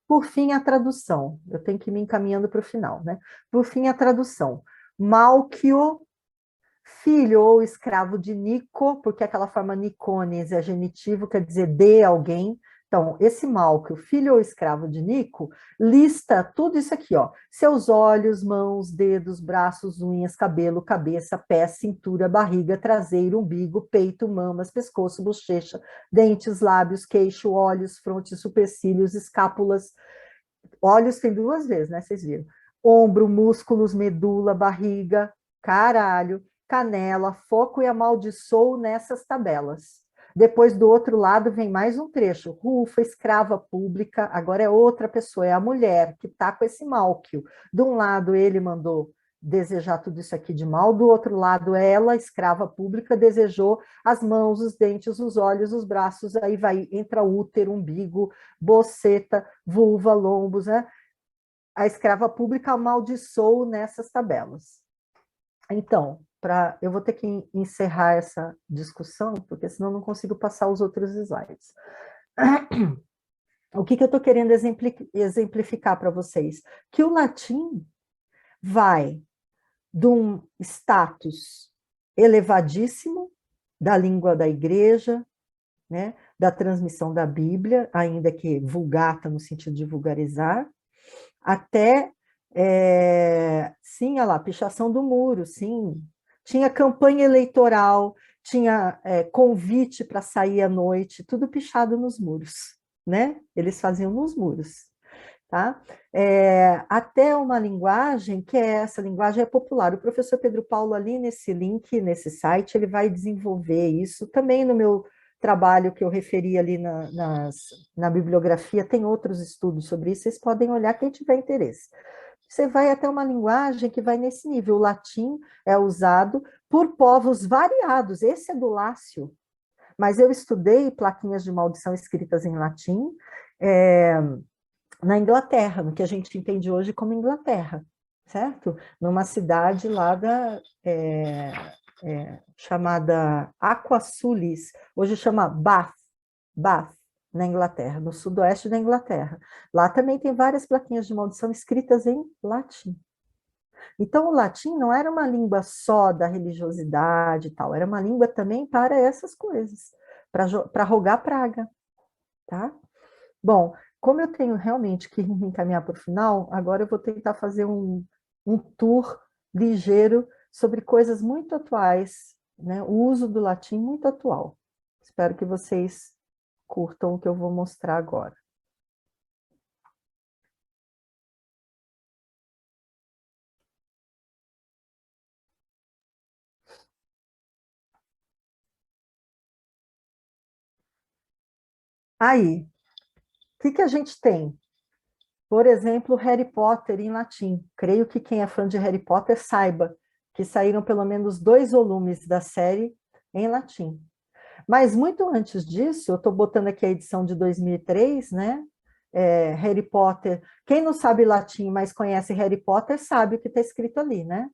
Por fim, a tradução. Eu tenho que ir me encaminhando para o final, né? Por fim, a tradução. Malchio, filho ou escravo de Nico, porque aquela forma Nicones é genitivo, quer dizer de alguém. Então, esse Malchio, filho ou escravo de Nico, lista tudo isso aqui, ó. Seus olhos, mãos, dedos, braços, unhas, cabelo, cabeça, pé, cintura, barriga, traseiro, umbigo, peito, mamas, pescoço, bochecha, dentes, lábios, queixo, olhos, fronte, supercílios, escápulas. Olhos tem duas vezes, né? Vocês viram. Ombro, músculos, medula, barriga, caralho, canela, foco e amaldiçoo nessas tabelas. Depois, do outro lado, vem mais um trecho. Rufa, escrava pública, agora é outra pessoa, é a mulher que está com esse Malchio. De um lado, ele mandou desejar tudo isso aqui de mal, do outro lado, ela, escrava pública, desejou as mãos, os dentes, os olhos, os braços, aí entra útero, umbigo, boceta, vulva, lombos, né? A escrava pública amaldiçoou nessas tabelas. Então, eu vou ter que encerrar essa discussão, porque senão não consigo passar os outros slides. O que eu estou querendo exemplificar para vocês? Que o latim vai de um status elevadíssimo da língua da igreja, né, da transmissão da Bíblia, ainda que vulgata no sentido de vulgarizar, até, sim, olha lá, pichação do muro, sim, tinha campanha eleitoral, tinha convite para sair à noite, tudo pichado nos muros, né? Eles faziam nos muros. Tá? Até uma linguagem que essa linguagem é popular. O professor Pedro Paulo ali nesse link, nesse site, ele vai desenvolver isso. Também no meu trabalho que eu referi ali na bibliografia, tem outros estudos sobre isso, vocês podem olhar quem tiver interesse. Você vai até uma linguagem que vai nesse nível. O latim é usado por povos variados, esse é do Lácio, mas eu estudei plaquinhas de maldição escritas em latim, na Inglaterra, no que a gente entende hoje como Inglaterra, certo? Numa cidade lá chamada Aquasulis, hoje chama Bath, na Inglaterra, no sudoeste da Inglaterra. Lá também tem várias plaquinhas de maldição escritas em latim. Então, o latim não era uma língua só da religiosidade e tal, era uma língua também para essas coisas, para rogar praga, tá? Bom, como eu tenho realmente que me encaminhar para o final, agora eu vou tentar fazer um tour ligeiro sobre coisas muito atuais, né? O uso do latim muito atual. Espero que vocês curtam o que eu vou mostrar agora. Aí, o que a gente tem? Por exemplo, Harry Potter em latim. Creio que quem é fã de Harry Potter saiba que saíram pelo menos 2 volumes da série em latim. Mas muito antes disso, eu estou botando aqui a edição de 2003, né? Harry Potter. Quem não sabe latim, mas conhece Harry Potter, sabe o que está escrito ali, né?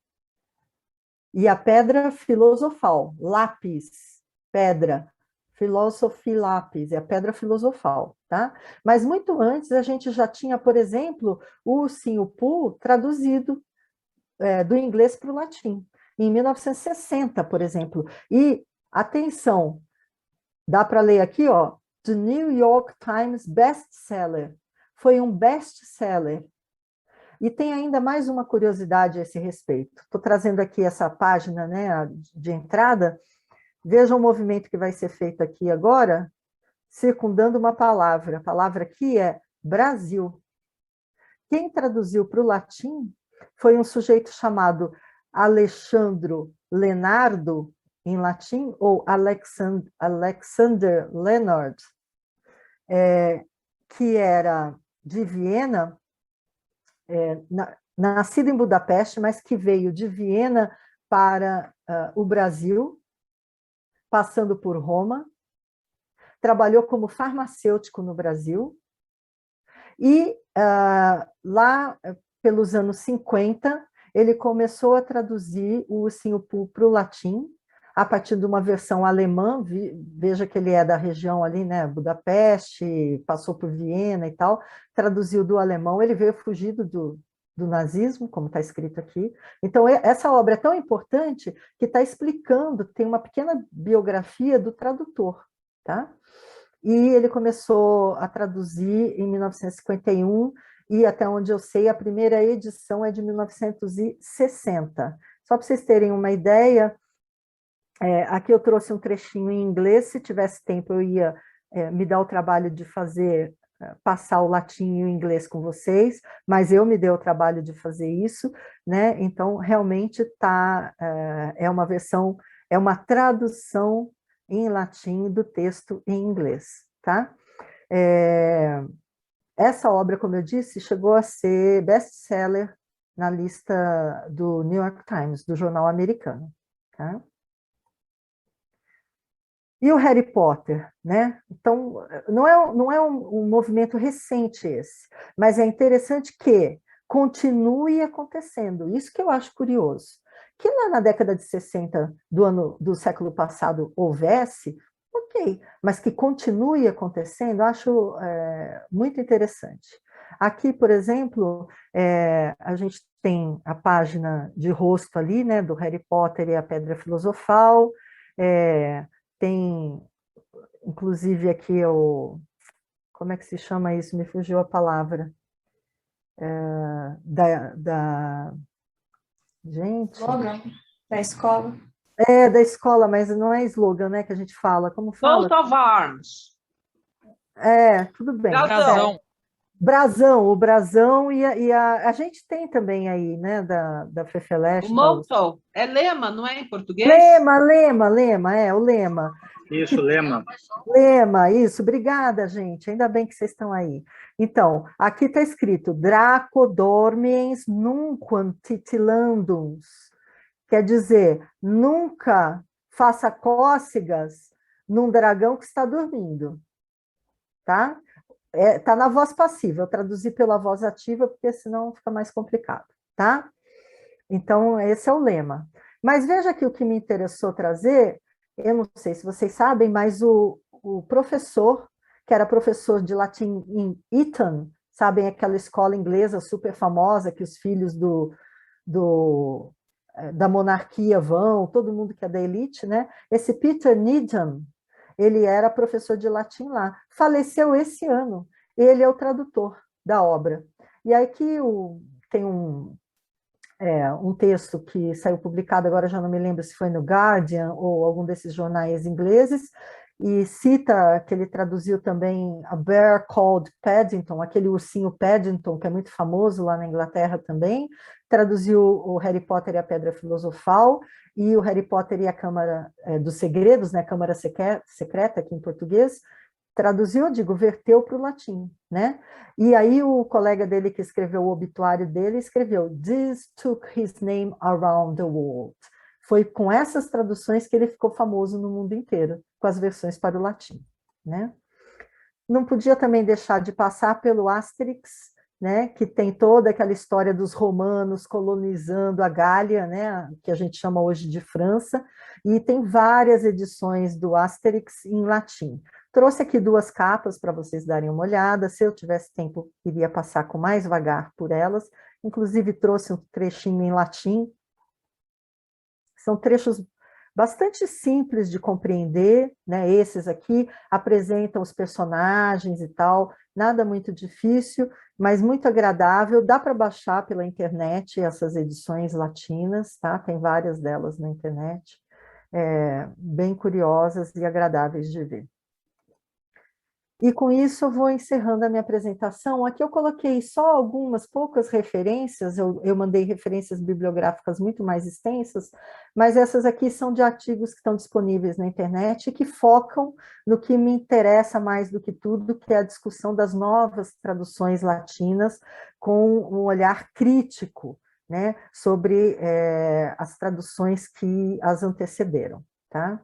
E a pedra filosofal, lápis, pedra, philosophy lápis, é a pedra filosofal, tá? Mas muito antes a gente já tinha, por exemplo, o ursinho e o Pooh traduzido do inglês para o latim, em 1960, por exemplo. E, atenção, dá para ler aqui, ó, The New York Times Bestseller. Foi um best-seller. E tem ainda mais uma curiosidade a esse respeito. Estou trazendo aqui essa página, né, de entrada, Veja o movimento que vai ser feito aqui agora, circundando uma palavra. A palavra aqui é Brasil. Quem traduziu para o latim foi um sujeito chamado Alexandro Leonardo, em latim, ou Alexander Leonard, que era de Viena, nascido em Budapeste, mas que veio de Viena para o Brasil, passando por Roma, trabalhou como farmacêutico no Brasil, e lá pelos anos 50, ele começou a traduzir o Ursinho Pooh para o latim, a partir de uma versão alemã. Veja que ele é da região ali, né, Budapeste, passou por Viena e tal, traduziu do alemão, ele veio fugido do nazismo, como está escrito aqui. Então, essa obra é tão importante que está explicando, tem uma pequena biografia do tradutor, tá? E ele começou a traduzir em 1951, e até onde eu sei, a primeira edição é de 1960. Só para vocês terem uma ideia, aqui eu trouxe um trechinho em inglês. Se tivesse tempo, eu ia me dar o trabalho de passar o latim e o inglês com vocês, mas eu me dei o trabalho de fazer isso, né? Então, realmente é uma versão, é uma tradução em latim do texto em inglês, tá? Essa obra, como eu disse, chegou a ser best-seller na lista do New York Times, do jornal americano, tá? E o Harry Potter, né? Então, não é um movimento recente esse, mas é interessante que continue acontecendo. Isso que eu acho curioso. Que lá na década de 60 do século passado houvesse, ok, mas que continue acontecendo, acho muito interessante. Aqui, por exemplo, a gente tem a página de rosto ali, né, do Harry Potter e a Pedra Filosofal, tem, inclusive, aqui como é que se chama isso? Me fugiu a palavra. Gente... Slogan da escola. Da escola, mas não é slogan, né, que a gente fala. Como fala? Coat of Arms. Tudo bem. Brasão. Brasão, o brasão e a gente tem também aí, né, da Fefeleste. O motto é lema, não é em português? Lema, o lema. Isso, lema. Lema, isso, obrigada, gente, ainda bem que vocês estão aí. Então, aqui está escrito, Draco dormiens nunquam titilanduns, quer dizer, nunca faça cócegas num dragão que está dormindo, tá? Está na voz passiva, eu traduzi pela voz ativa, porque senão fica mais complicado, tá? Então, esse é o lema. Mas veja aqui o que me interessou trazer, eu não sei se vocês sabem, mas o professor, que era professor de latim em Eton, sabem aquela escola inglesa super famosa, que os filhos da monarquia vão, todo mundo que é da elite, né? Esse Peter Needham, ele era professor de latim lá, faleceu esse ano, ele é o tradutor da obra. E aí que tem um texto que saiu publicado, agora já não me lembro se foi no Guardian ou algum desses jornais ingleses, e cita que ele traduziu também A Bear Called Paddington, aquele ursinho Paddington, que é muito famoso lá na Inglaterra também, traduziu o Harry Potter e a Pedra Filosofal, e o Harry Potter e a Câmara dos Segredos, né, Câmara Secreta, aqui em português, traduziu, verteu para o latim, né? E aí o colega dele que escreveu o obituário dele escreveu "This took his name around the world". Foi com essas traduções que ele ficou famoso no mundo inteiro, com as versões para o latim, né? Não podia também deixar de passar pelo Asterix, né, que tem toda aquela história dos romanos colonizando a Gália, né, que a gente chama hoje de França, e tem várias edições do Asterix em latim. Trouxe aqui 2 capas para vocês darem uma olhada, se eu tivesse tempo, iria passar com mais vagar por elas, inclusive trouxe um trechinho em latim. São trechos bastante simples de compreender, né? Esses aqui apresentam os personagens e tal, nada muito difícil, mas muito agradável. Dá para baixar pela internet essas edições latinas, tá? Tem várias delas na internet. bem curiosas e agradáveis de ver. E com isso eu vou encerrando a minha apresentação. Aqui eu coloquei só algumas poucas referências, eu mandei referências bibliográficas muito mais extensas, mas essas aqui são de artigos que estão disponíveis na internet e que focam no que me interessa mais do que tudo, que é a discussão das novas traduções latinas com um olhar crítico, né, sobre as traduções que as antecederam, tá?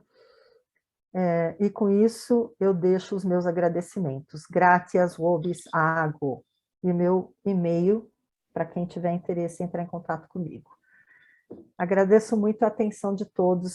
E com isso eu deixo os meus agradecimentos. Gratias vobis ago. E meu e-mail, para quem tiver interesse em entrar em contato comigo. Agradeço muito a atenção de todos.